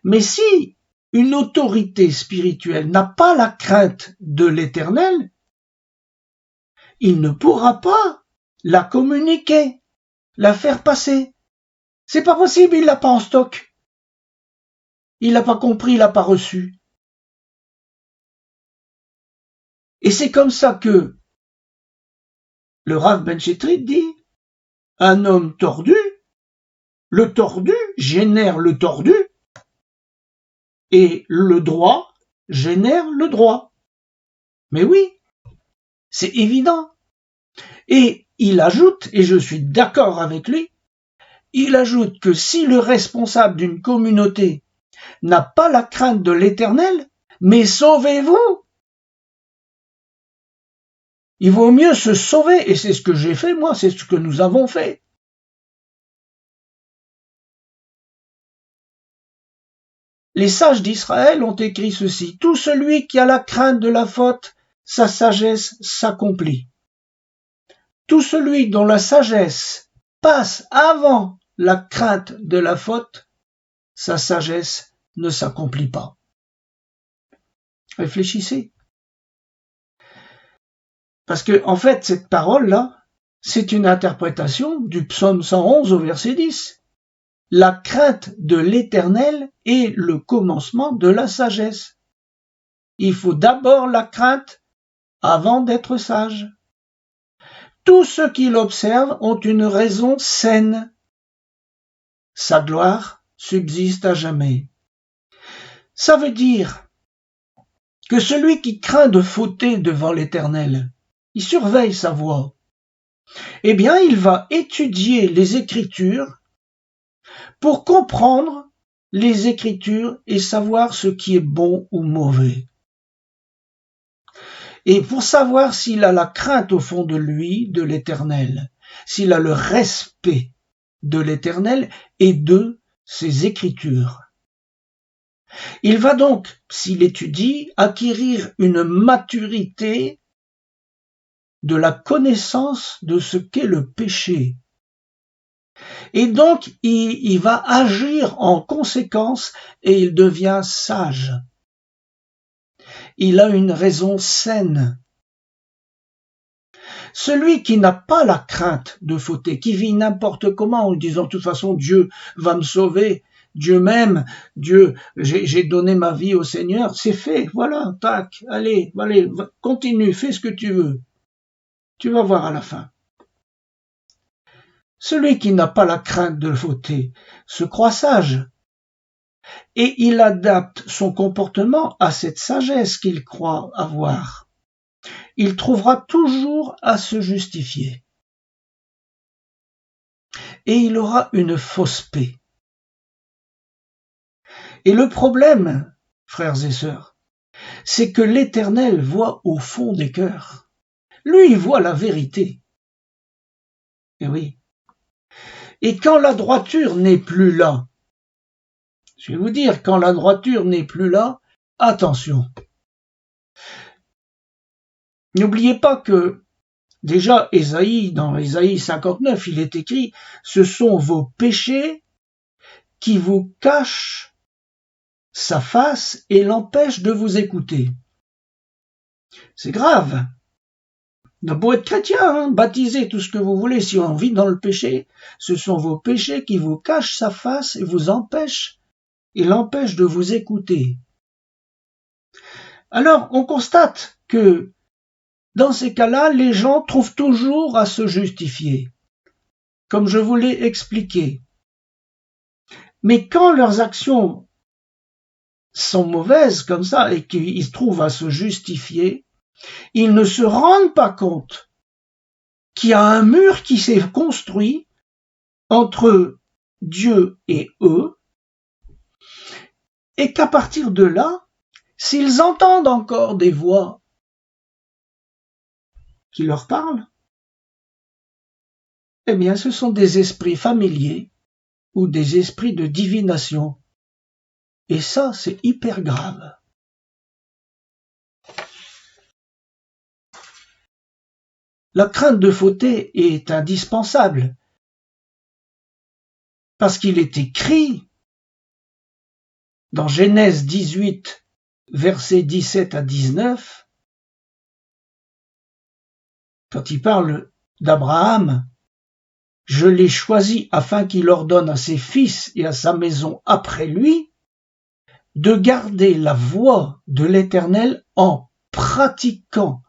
Mais si une autorité spirituelle n'a pas la crainte de l'Éternel, il ne pourra pas la communiquer, la faire passer. C'est pas possible, il l'a pas en stock. Il l'a pas compris, il l'a pas reçu. Et c'est comme ça que le Rav Ben Chetrit dit, un homme tordu, le tordu génère le tordu, et le droit génère le droit. Mais oui, c'est évident. Et il ajoute, et je suis d'accord avec lui, il ajoute que si le responsable d'une communauté n'a pas la crainte de l'Éternel, mais sauvez-vous! Il vaut mieux se sauver, et c'est ce que j'ai fait moi, c'est ce que nous avons fait. Les sages d'Israël ont écrit ceci, tout celui qui a la crainte de la faute, sa sagesse s'accomplit. Tout celui dont la sagesse passe avant la crainte de la faute, sa sagesse ne s'accomplit pas. Réfléchissez. Parce que, en fait, cette parole-là, c'est une interprétation du psaume 111 au verset 10. La crainte de l'Éternel est le commencement de la sagesse. Il faut d'abord la crainte avant d'être sage. Tous ceux qui l'observent ont une raison saine. Sa gloire subsiste à jamais. Ça veut dire que celui qui craint de fauter devant l'Éternel, il surveille sa voie. Eh bien, il va étudier les Écritures pour comprendre les Écritures et savoir ce qui est bon ou mauvais. Et pour savoir s'il a la crainte au fond de lui, de l'Éternel, s'il a le respect de l'Éternel et de ses Écritures. Il va donc, s'il étudie, acquérir une maturité de la connaissance de ce qu'est le péché. Et donc, il va agir en conséquence et il devient sage. Il a une raison saine. Celui qui n'a pas la crainte de fauter, qui vit n'importe comment en disant de toute façon Dieu va me sauver, Dieu m'aime, Dieu, j'ai donné ma vie au Seigneur, c'est fait, voilà, tac, allez, continue, fais ce que tu veux. Tu vas voir à la fin. Celui qui n'a pas la crainte de fauter se croit sage. Et il adapte son comportement à cette sagesse qu'il croit avoir. Il trouvera toujours à se justifier. Et il aura une fausse paix. Et le problème, frères et sœurs, c'est que l'Éternel voit au fond des cœurs. Lui, il voit la vérité. Et oui. Et quand la droiture n'est plus là, je vais vous dire, quand la droiture n'est plus là, attention. N'oubliez pas que déjà Ésaïe, dans Ésaïe 59, il est écrit « Ce sont vos péchés qui vous cachent sa face et l'empêchent de vous écouter. » C'est grave. On a beau être chrétien, baptisé, tout ce que vous voulez, si on vit dans le péché, ce sont vos péchés qui vous cachent sa face et vous empêchent et l'empêchent de vous écouter. Alors, on constate que dans ces cas-là, les gens trouvent toujours à se justifier, comme je vous l'ai expliqué. Mais quand leurs actions sont mauvaises comme ça et qu'ils se trouvent à se justifier, ils ne se rendent pas compte qu'il y a un mur qui s'est construit entre Dieu et eux, et qu'à partir de là, s'ils entendent encore des voix qui leur parlent, eh bien ce sont des esprits familiers ou des esprits de divination. Et ça, c'est hyper grave. La crainte de fauter est indispensable. Parce qu'il est écrit dans Genèse 18, versets 17 à 19, quand il parle d'Abraham, « Je l'ai choisi afin qu'il ordonne à ses fils et à sa maison après lui de garder la voie de l'Éternel en pratiquant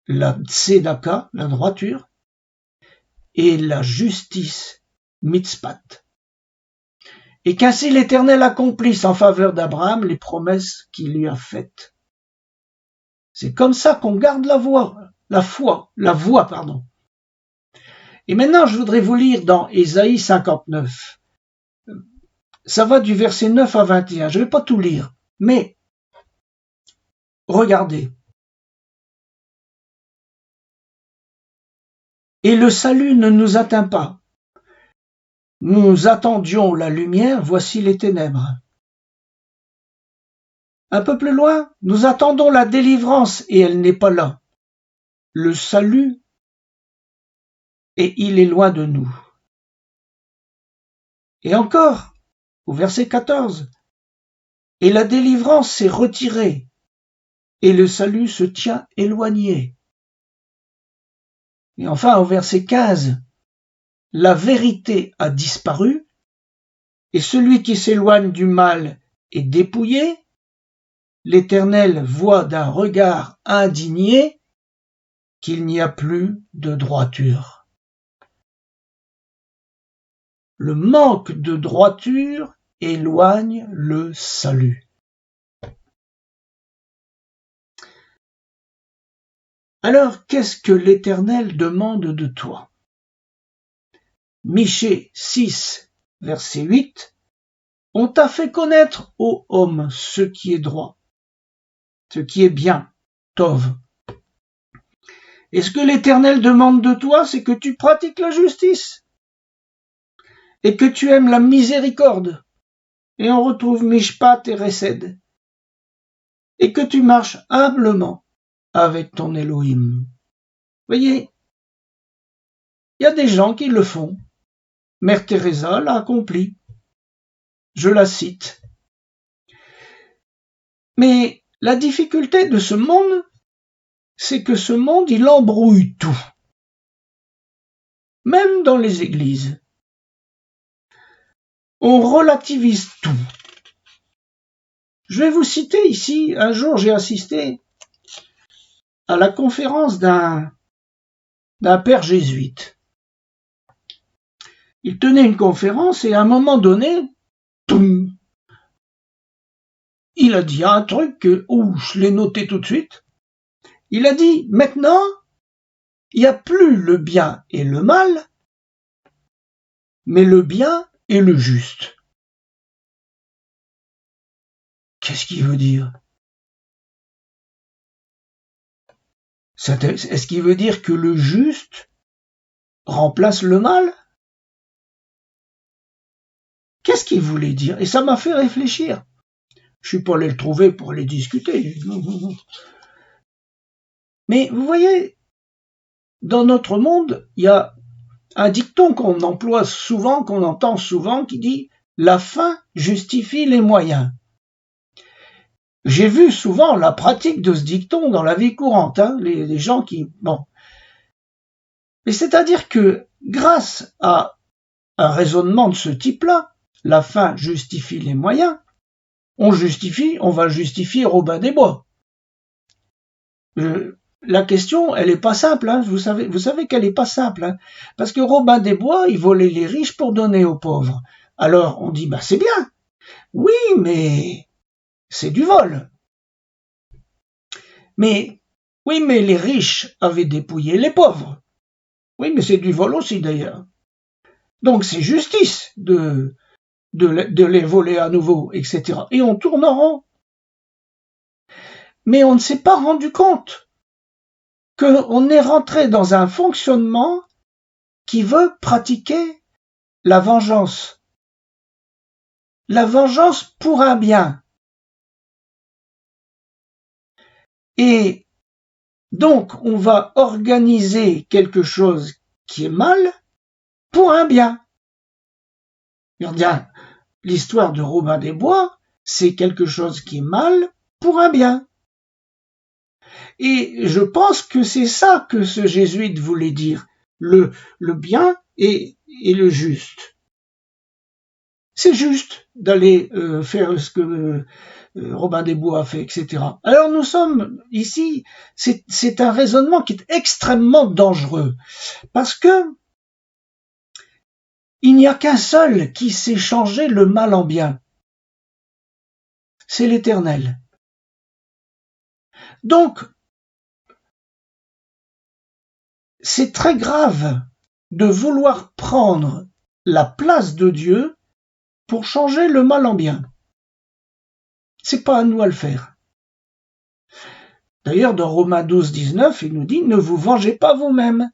la tzedaka, la droiture, et la justice, mitzpat. Et qu'ainsi l'Éternel accomplisse en faveur d'Abraham les promesses qu'il lui a faites. » C'est comme ça qu'on garde la voie. Et maintenant, je voudrais vous lire dans Ésaïe 59. Ça va du verset 9 à 21. Je ne vais pas tout lire, mais regardez. Et le salut ne nous atteint pas. Nous attendions la lumière, voici les ténèbres. Un peu plus loin, nous attendons la délivrance et elle n'est pas là. Le salut, et il est loin de nous. Et encore, au verset 14, et la délivrance s'est retirée, et le salut se tient éloigné. Et enfin, au verset 15, la vérité a disparu, et celui qui s'éloigne du mal est dépouillé. L'Éternel voit d'un regard indigné qu'il n'y a plus de droiture. Le manque de droiture éloigne le salut. Alors, qu'est-ce que l'Éternel demande de toi? Michée 6, verset 8. On t'a fait connaître, ô homme, ce qui est droit, ce qui est bien, tov. Et ce que l'Éternel demande de toi, c'est que tu pratiques la justice et que tu aimes la miséricorde. Et on retrouve Mishpat et Resed. Et que tu marches humblement avec ton Elohim. Voyez, il y a des gens qui le font. Mère Teresa l'a accompli. Je la cite. Mais la difficulté de ce monde, c'est que ce monde, il embrouille tout. Même dans les églises. On relativise tout. Je vais vous citer ici, un jour j'ai assisté à la conférence d'un père jésuite. Il tenait une conférence et à un moment donné, toum, il a dit un truc que je l'ai noté tout de suite. Il a dit, maintenant, il n'y a plus le bien et le mal, mais le bien et le juste. Qu'est-ce qu'il veut dire? Est-ce qu'il veut dire que le juste remplace le mal? Qu'est-ce qu'il voulait dire? Et ça m'a fait réfléchir. Je suis pas allé le trouver pour aller discuter. Mais vous voyez, dans notre monde, il y a un dicton qu'on emploie souvent, qu'on entend souvent, qui dit « la fin justifie les moyens ». J'ai vu souvent la pratique de ce dicton dans la vie courante, les gens qui... Bon. Mais c'est-à-dire que grâce à un raisonnement de ce type-là, la fin justifie les moyens, on va justifier Robin des Bois. La question, elle est pas simple, vous savez qu'elle est pas simple, parce que Robin des Bois, il volait les riches pour donner aux pauvres. Alors on dit, c'est bien. Oui, mais c'est du vol. Mais les riches avaient dépouillé les pauvres. Oui, mais c'est du vol aussi d'ailleurs. Donc c'est justice de les voler à nouveau, etc. Et on tourne en rond. Mais on ne s'est pas rendu compte qu'on est rentré dans un fonctionnement qui veut pratiquer la vengeance. La vengeance pour un bien. Et donc, on va organiser quelque chose qui est mal pour un bien. Bien, l'histoire de Robin des Bois, c'est quelque chose qui est mal pour un bien. Et je pense que c'est ça que ce jésuite voulait dire, le bien et le juste. C'est juste d'aller faire ce que Robin des Bois a fait, etc. Alors nous sommes ici, c'est un raisonnement qui est extrêmement dangereux, parce que il n'y a qu'un seul qui sait changer le mal en bien. C'est l'Éternel. Donc, c'est très grave de vouloir prendre la place de Dieu pour changer le mal en bien. C'est pas à nous à le faire. D'ailleurs, dans Romains 12, 19, il nous dit « Ne vous vengez pas vous-même.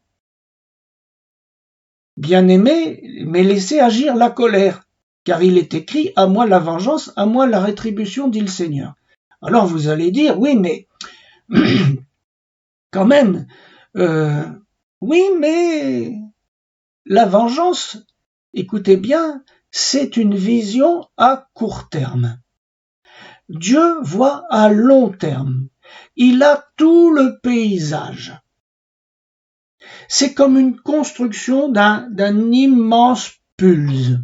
Bien-aimés, mais laissez agir la colère, car il est écrit « À moi la vengeance, à moi la rétribution, dit le Seigneur. » Alors vous allez dire « Oui, mais quand même, oui, mais la vengeance, écoutez bien, c'est une vision à court terme. Dieu voit à long terme. Il a tout le paysage. C'est comme une construction d'un immense pulse.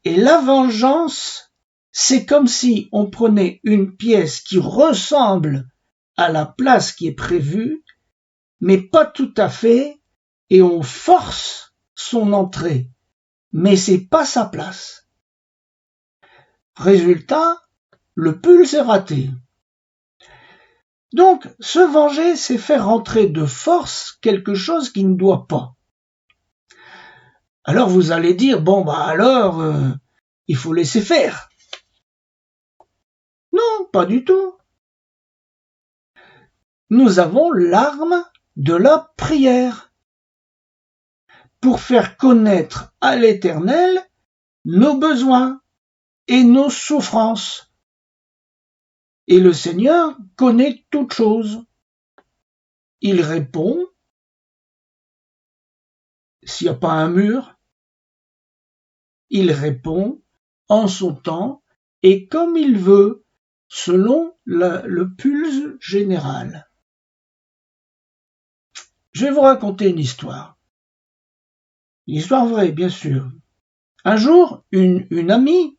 Et la vengeance, c'est comme si on prenait une pièce qui ressemble à la place qui est prévue, mais pas tout à fait, et on force son entrée, mais c'est pas sa place. Résultat, le pulse est raté. Donc, se venger, c'est faire rentrer de force quelque chose qui ne doit pas. Alors vous allez dire, bon bah alors, il faut laisser faire. Non, pas du tout. Nous avons l'arme de la prière pour faire connaître à l'Éternel nos besoins et nos souffrances. Et le Seigneur connaît toutes choses. Il répond, s'il n'y a pas un mur, il répond en son temps et comme il veut, selon le pulse général. Je vais vous raconter une histoire. Une histoire vraie, bien sûr. Un jour, une amie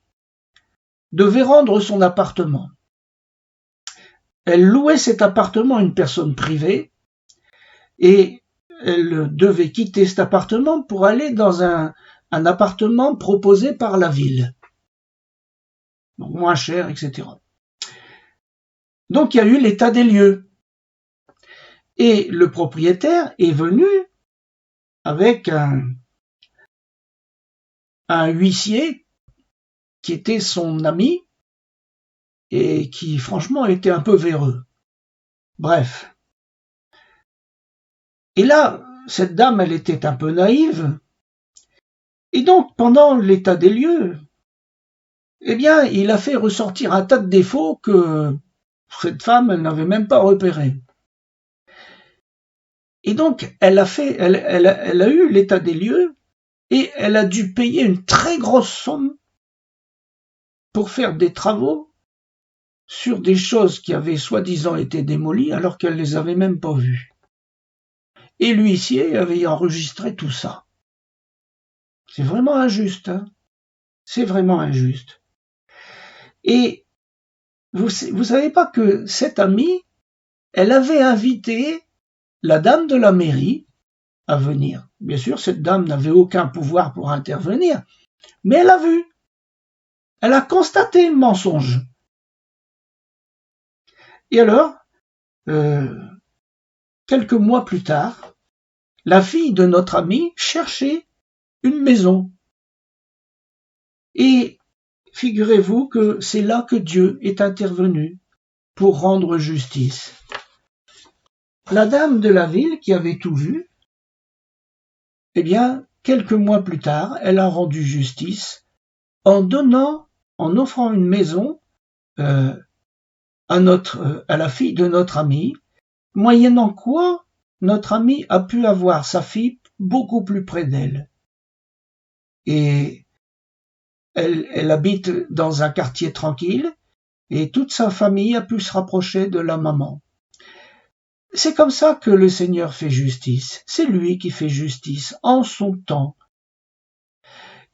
devait rendre son appartement. Elle louait cet appartement à une personne privée et elle devait quitter cet appartement pour aller dans un appartement proposé par la ville. Donc moins cher, etc. Donc il y a eu l'état des lieux. Et le propriétaire est venu avec un huissier qui était son ami et qui franchement était un peu véreux. Bref. Et là, cette dame, elle était un peu naïve. Et donc, pendant l'état des lieux, eh bien, il a fait ressortir un tas de défauts que cette femme, elle n'avait même pas repérés. Et donc, elle a eu l'état des lieux et elle a dû payer une très grosse somme pour faire des travaux sur des choses qui avaient soi-disant été démolies alors qu'elle les avait même pas vues. Et l'huissier avait enregistré tout ça. C'est vraiment injuste, hein. C'est vraiment injuste. Et vous savez pas que cette amie, elle avait invité la dame de la mairie à venir. Bien sûr, cette dame n'avait aucun pouvoir pour intervenir, mais elle a vu. Elle a constaté le mensonge. Et alors, quelques mois plus tard, la fille de notre amie cherchait une maison. Et figurez-vous que c'est là que Dieu est intervenu pour rendre justice. La dame de la ville qui avait tout vu, eh bien, quelques mois plus tard, elle a rendu justice en offrant une maison à la fille de notre ami, moyennant quoi notre ami a pu avoir sa fille beaucoup plus près d'elle. Et elle habite dans un quartier tranquille et toute sa famille a pu se rapprocher de la maman. C'est comme ça que le Seigneur fait justice. C'est lui qui fait justice en son temps.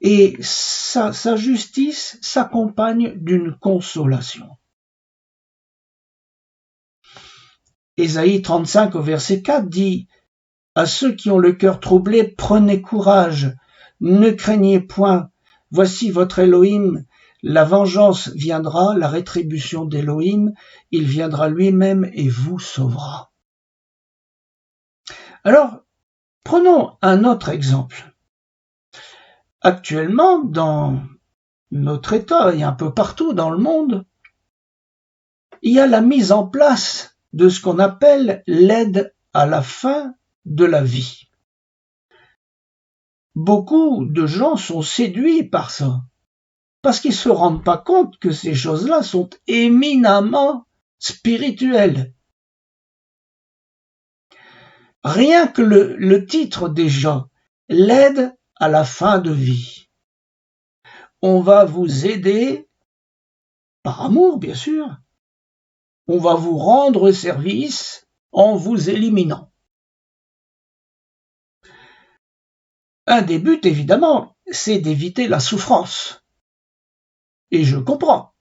Et sa justice s'accompagne d'une consolation. Ésaïe 35 au verset 4 dit « À ceux qui ont le cœur troublé, prenez courage, ne craignez point, voici votre Elohim, la vengeance viendra, la rétribution d'Elohim, il viendra lui-même et vous sauvera. » Alors, prenons un autre exemple. Actuellement, dans notre État et un peu partout dans le monde, il y a la mise en place de ce qu'on appelle l'aide à la fin de la vie. Beaucoup de gens sont séduits par ça, parce qu'ils ne se rendent pas compte que ces choses-là sont éminemment spirituelles. Rien que le titre déjà, l'aide à la fin de vie. On va vous aider, par amour bien sûr, on va vous rendre service en vous éliminant. Un des buts, évidemment, c'est d'éviter la souffrance. Et je comprends.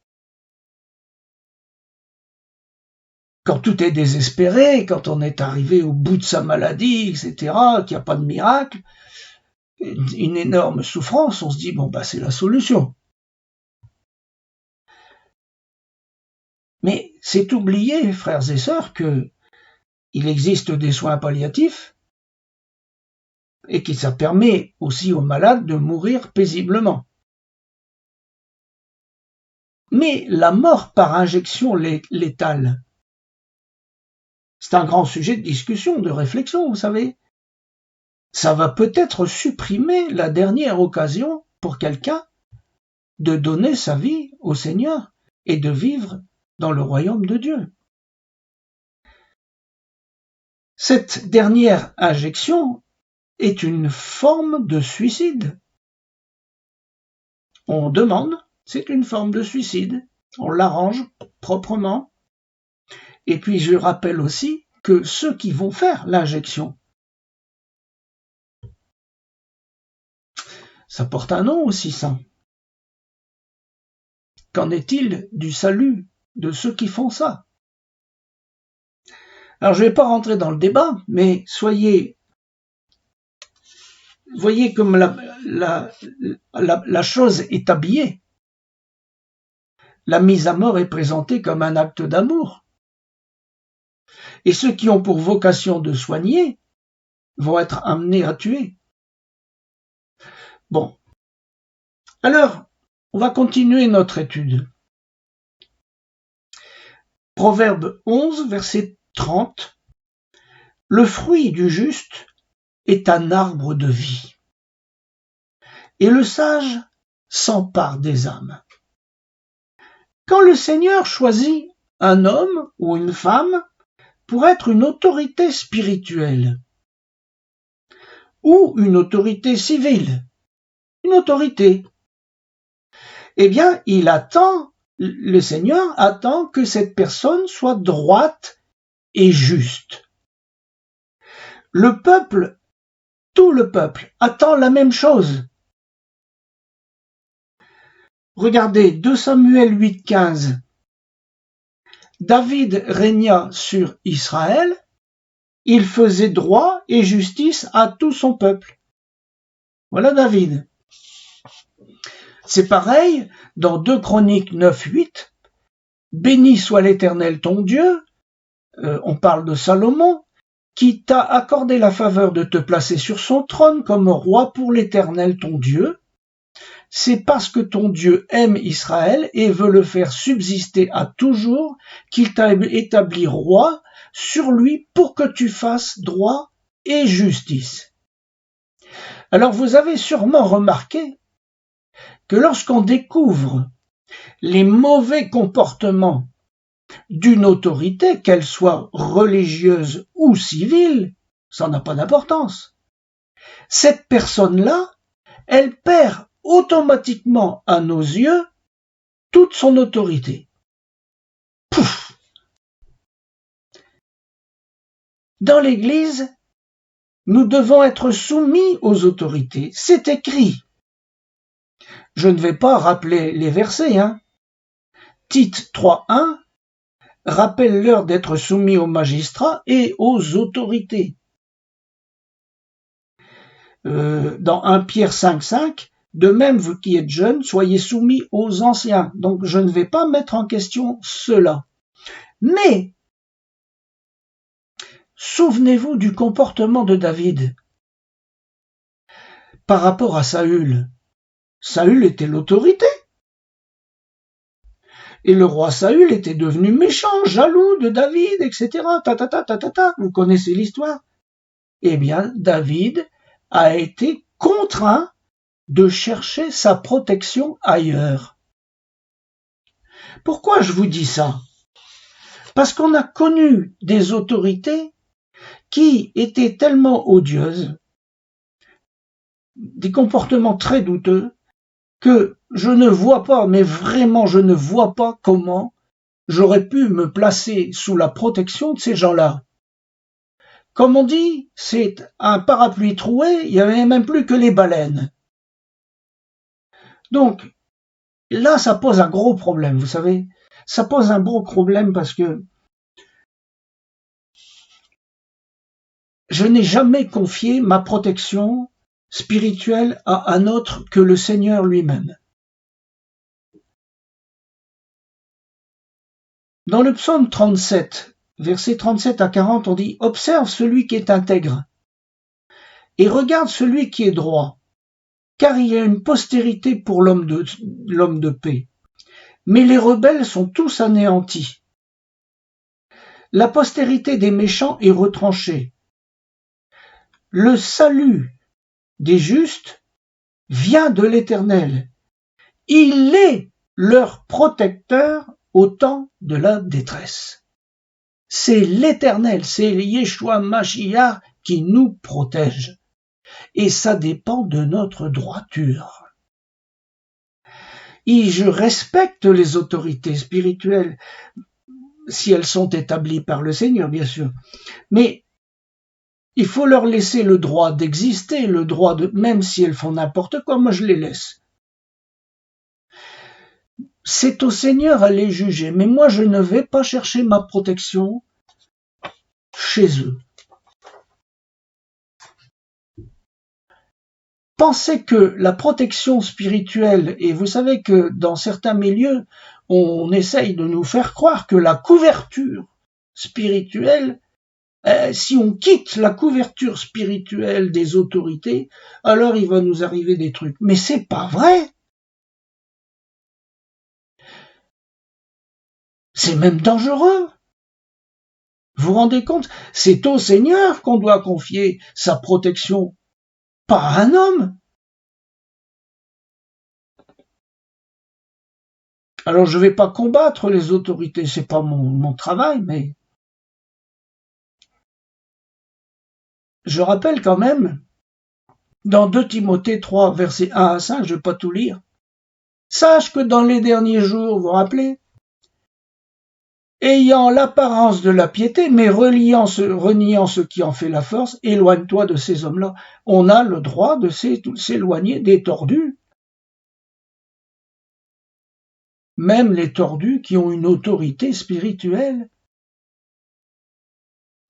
Quand tout est désespéré, quand on est arrivé au bout de sa maladie, etc., qu'il n'y a pas de miracle, une énorme souffrance, on se dit, bon, c'est la solution. Mais c'est oublier, frères et sœurs, qu'il existe des soins palliatifs et que ça permet aussi aux malades de mourir paisiblement. Mais la mort par injection létale, c'est un grand sujet de discussion, de réflexion, vous savez. Ça va peut-être supprimer la dernière occasion pour quelqu'un de donner sa vie au Seigneur et de vivre dans le royaume de Dieu. Cette dernière injection est une forme de suicide. On demande, c'est une forme de suicide. On l'arrange proprement. Et puis je rappelle aussi que ceux qui vont faire l'injection, ça porte un nom aussi, ça. Qu'en est-il du salut de ceux qui font ça? Alors je ne vais pas rentrer dans le débat, mais voyez comme la chose est habillée. La mise à mort est présentée comme un acte d'amour. Et ceux qui ont pour vocation de soigner vont être amenés à tuer. Bon. Alors, on va continuer notre étude. Proverbe 11, verset 30. Le fruit du juste est un arbre de vie, et le sage s'empare des âmes. Quand le Seigneur choisit un homme ou une femme pour être une autorité spirituelle ou une autorité civile, une autorité, eh bien, le Seigneur attend que cette personne soit droite et juste. Le peuple, tout le peuple, attend la même chose. Regardez, 2 Samuel 8,15. David régna sur Israël, il faisait droit et justice à tout son peuple. Voilà David. C'est pareil dans 2 Chroniques 9,8. Béni soit l'Éternel ton Dieu, on parle de Salomon, qui t'a accordé la faveur de te placer sur son trône comme roi pour l'Éternel ton Dieu. C'est parce que ton Dieu aime Israël et veut le faire subsister à toujours qu'il t'a établi roi sur lui pour que tu fasses droit et justice. Alors vous avez sûrement remarqué que lorsqu'on découvre les mauvais comportements d'une autorité, qu'elle soit religieuse ou civile, ça n'a pas d'importance. Cette personne-là, elle perd automatiquement à nos yeux toute son autorité. Pouf! Dans l'Église, nous devons être soumis aux autorités. C'est écrit. Je ne vais pas rappeler les versets, hein. Tite 3.1 rappelle-leur d'être soumis aux magistrats et aux autorités. Dans 1 Pierre 5.5, de même, vous qui êtes jeunes, soyez soumis aux anciens. Donc, je ne vais pas mettre en question cela. Mais, souvenez-vous du comportement de David par rapport à Saül. Saül était l'autorité. Et le roi Saül était devenu méchant, jaloux de David, etc. Vous connaissez l'histoire? Eh bien, David a été contraint de chercher sa protection ailleurs. Pourquoi je vous dis ça? Parce qu'on a connu des autorités qui étaient tellement odieuses, des comportements très douteux, que je ne vois pas, mais vraiment je ne vois pas comment j'aurais pu me placer sous la protection de ces gens-là. Comme on dit, c'est un parapluie troué, il n'y avait même plus que les baleines. Donc, là, ça pose un gros problème, vous savez. Ça pose un gros problème parce que je n'ai jamais confié ma protection spirituelle à un autre que le Seigneur lui-même. Dans le psaume 37, versets 37 à 40, on dit « Observe celui qui est intègre et regarde celui qui est droit, car il y a une postérité pour l'homme de paix. Mais les rebelles sont tous anéantis. La postérité des méchants est retranchée. Le salut des justes vient de l'Éternel. Il est leur protecteur au temps de la détresse. » C'est l'Éternel, c'est Yeshua Mashiach qui nous protège. Et ça dépend de notre droiture. Et je respecte les autorités spirituelles, si elles sont établies par le Seigneur, bien sûr. Mais il faut leur laisser le droit d'exister, le droit de, même si elles font n'importe quoi, moi je les laisse. C'est au Seigneur à les juger, mais moi je ne vais pas chercher ma protection chez eux. Pensez que la protection spirituelle, et vous savez que dans certains milieux, on essaye de nous faire croire que la couverture spirituelle, si on quitte la couverture spirituelle des autorités, alors il va nous arriver des trucs. Mais c'est pas vrai. C'est même dangereux. Vous vous rendez compte? C'est au Seigneur qu'on doit confier sa protection, pas à un homme. Alors je vais pas combattre les autorités, c'est pas mon travail, mais je rappelle quand même, dans 2 Timothée 3, versets 1 à 5, je vais pas tout lire. Sache que dans les derniers jours, vous vous rappelez, ayant l'apparence de la piété, mais reniant ce qui en fait la force, éloigne-toi de ces hommes-là. On a le droit de s'éloigner des tordus. Même les tordus qui ont une autorité spirituelle.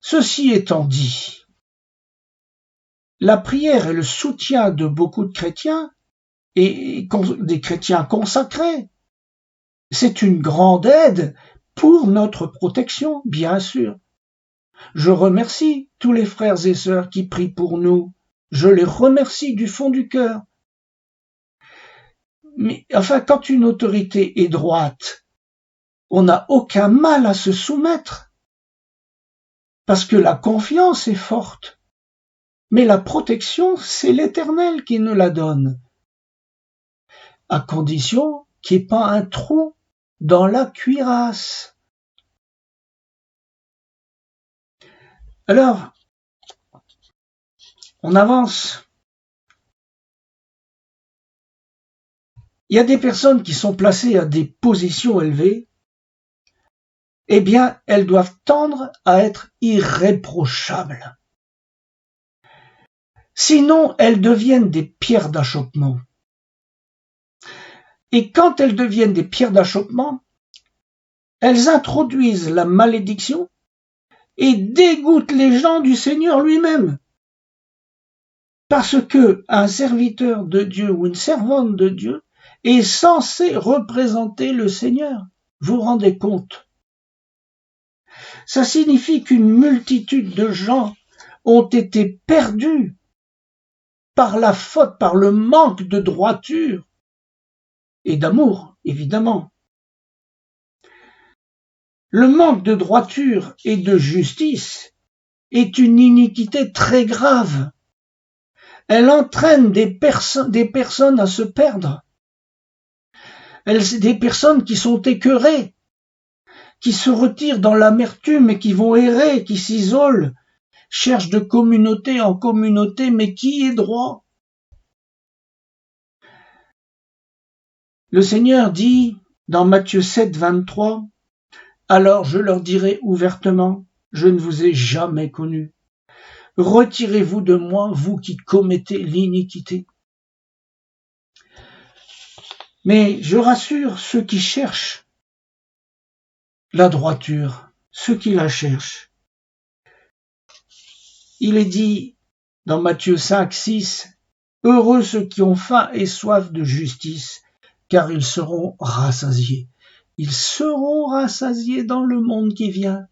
Ceci étant dit, la prière est le soutien de beaucoup de chrétiens et des chrétiens consacrés. C'est une grande aide pour notre protection, bien sûr. Je remercie tous les frères et sœurs qui prient pour nous. Je les remercie du fond du cœur. Mais enfin, quand une autorité est droite, on n'a aucun mal à se soumettre, parce que la confiance est forte. Mais la protection, c'est l'Éternel qui nous la donne, à condition qu'il n'y ait pas un trou dans la cuirasse. Alors, on avance. il y a des personnes qui sont placées à des positions élevées, eh bien, elles doivent tendre à être irréprochables. Sinon, elles deviennent des pierres d'achoppement. Et quand elles deviennent des pierres d'achoppement, elles introduisent la malédiction et dégoûtent les gens du Seigneur lui-même. Parce que un serviteur de Dieu ou une servante de Dieu est censé représenter le Seigneur. Vous vous rendez compte? Ça signifie qu'une multitude de gens ont été perdus par la faute, par le manque de droiture et d'amour, évidemment. Le manque de droiture et de justice est une iniquité très grave. Elle entraîne des personnes à se perdre. Des personnes qui sont écœurées, qui se retirent dans l'amertume et qui vont errer, qui s'isolent, cherchent de communauté en communauté, mais qui est droit? Le Seigneur dit dans Matthieu 7, 23, « Alors je leur dirai ouvertement, je ne vous ai jamais connus. Retirez-vous de moi, vous qui commettez l'iniquité. » Mais je rassure ceux qui cherchent la droiture, ceux qui la cherchent. Il est dit dans Matthieu 5, 6, « Heureux ceux qui ont faim et soif de justice, car ils seront rassasiés. » Ils seront rassasiés dans le monde qui vient.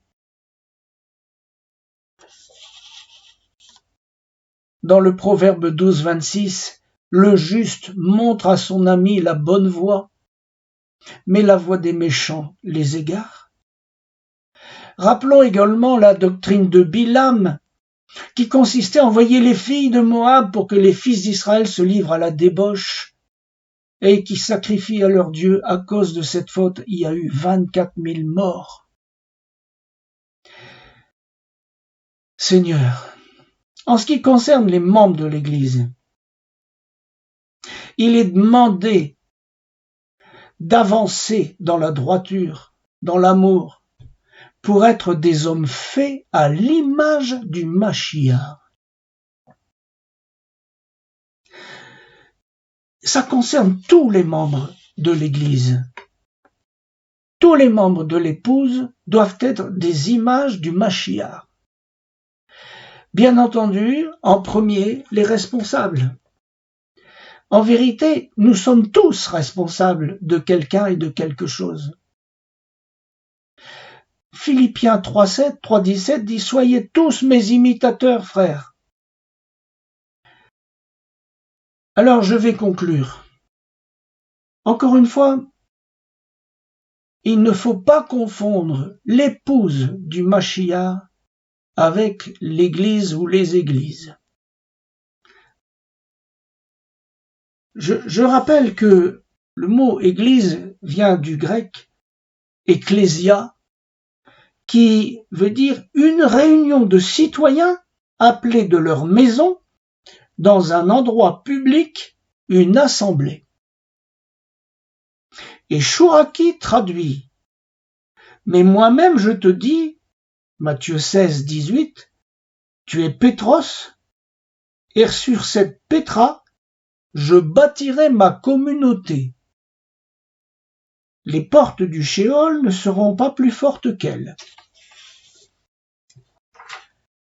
Dans le Proverbe 12, 26, le juste montre à son ami la bonne voie, mais la voie des méchants les égare. Rappelons également la doctrine de Bilam, qui consistait à envoyer les filles de Moab pour que les fils d'Israël se livrent à la débauche et qui sacrifient à leur Dieu. À cause de cette faute, il y a eu 24 000 morts. Seigneur, en ce qui concerne les membres de l'Église, il est demandé d'avancer dans la droiture, dans l'amour, pour être des hommes faits à l'image du Mashiach. Ça concerne tous les membres de l'Église. Tous les membres de l'épouse doivent être des images du Mashiach. Bien entendu, en premier, les responsables. En vérité, nous sommes tous responsables de quelqu'un et de quelque chose. Philippiens 3.7, 3.17 dit « Soyez tous mes imitateurs, frères. » Alors je vais conclure. Encore une fois, il ne faut pas confondre l'épouse du Mashiach avec l'Église ou les églises. Je rappelle que le mot église vient du grec ecclésia, qui veut dire une réunion de citoyens appelés de leur maison dans un endroit public, une assemblée. Et Chouraki traduit « Mais moi-même je te dis, Matthieu 16, 18, tu es Pétros, et sur cette Pétra, je bâtirai ma communauté. Les portes du Sheol ne seront pas plus fortes qu'elle. »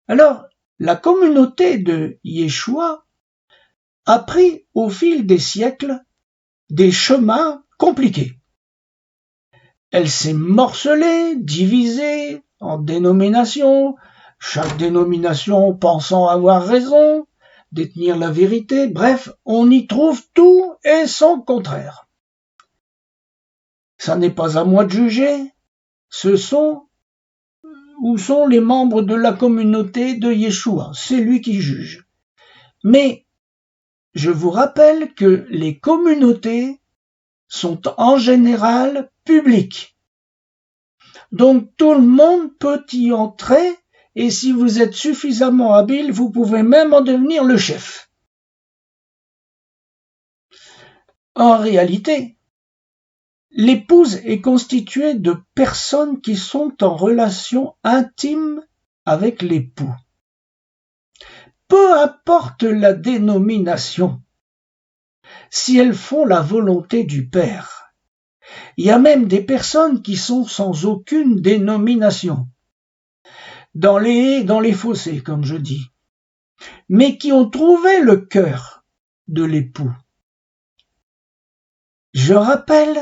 Alors, la communauté de Yeshua a pris au fil des siècles des chemins compliqués. Elle s'est morcelée, divisée en dénominations, chaque dénomination pensant avoir raison, détenir la vérité, bref, on y trouve tout et son contraire. Ça n'est pas à moi de juger, où sont les membres de la communauté de Yeshua, c'est lui qui juge. Mais je vous rappelle que les communautés sont en général publiques. Donc tout le monde peut y entrer et si vous êtes suffisamment habile, vous pouvez même en devenir le chef. En réalité, l'épouse est constituée de personnes qui sont en relation intime avec l'époux. Peu importe la dénomination, si elles font la volonté du Père. Il y a même des personnes qui sont sans aucune dénomination, dans les haies, dans les fossés, comme je dis, mais qui ont trouvé le cœur de l'époux. Je rappelle,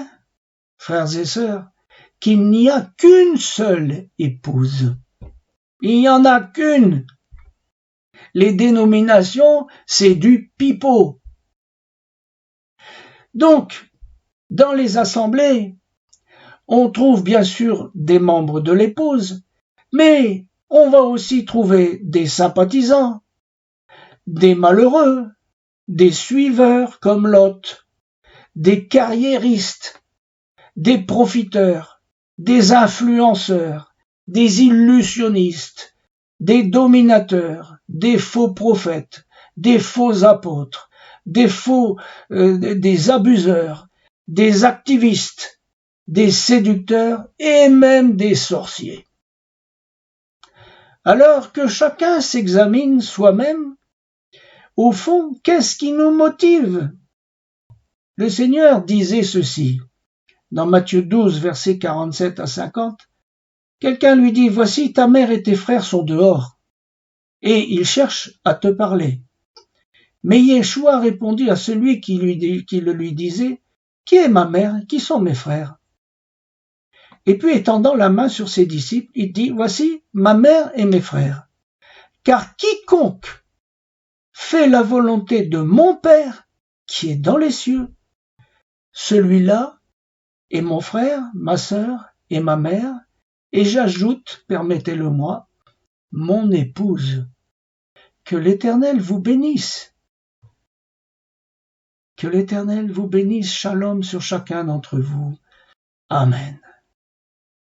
frères et sœurs, qu'il n'y a qu'une seule épouse. Il n'y en a qu'une. Les dénominations, c'est du pipeau. Donc, dans les assemblées, on trouve bien sûr des membres de l'épouse, mais on va aussi trouver des sympathisants, des malheureux, des suiveurs comme Lot, des carriéristes, des profiteurs, des influenceurs, des illusionnistes, des dominateurs, des faux prophètes, des faux apôtres, des abuseurs, des activistes, des séducteurs et même des sorciers. Alors que chacun s'examine soi-même, au fond, qu'est-ce qui nous motive? Le Seigneur disait ceci, dans Matthieu 12, versets 47 à 50, quelqu'un lui dit, voici ta mère et tes frères sont dehors, et ils cherchent à te parler. Mais Yeshua répondit à celui qui le lui disait, qui est ma mère, qui sont mes frères? Et puis étendant la main sur ses disciples, il dit, voici ma mère et mes frères. Car quiconque fait la volonté de mon Père qui est dans les cieux, celui-là est mon frère, ma sœur et ma mère, et j'ajoute, permettez-le-moi, mon épouse. Que l'Éternel vous bénisse. Que l'Éternel vous bénisse, shalom sur chacun d'entre vous. Amen.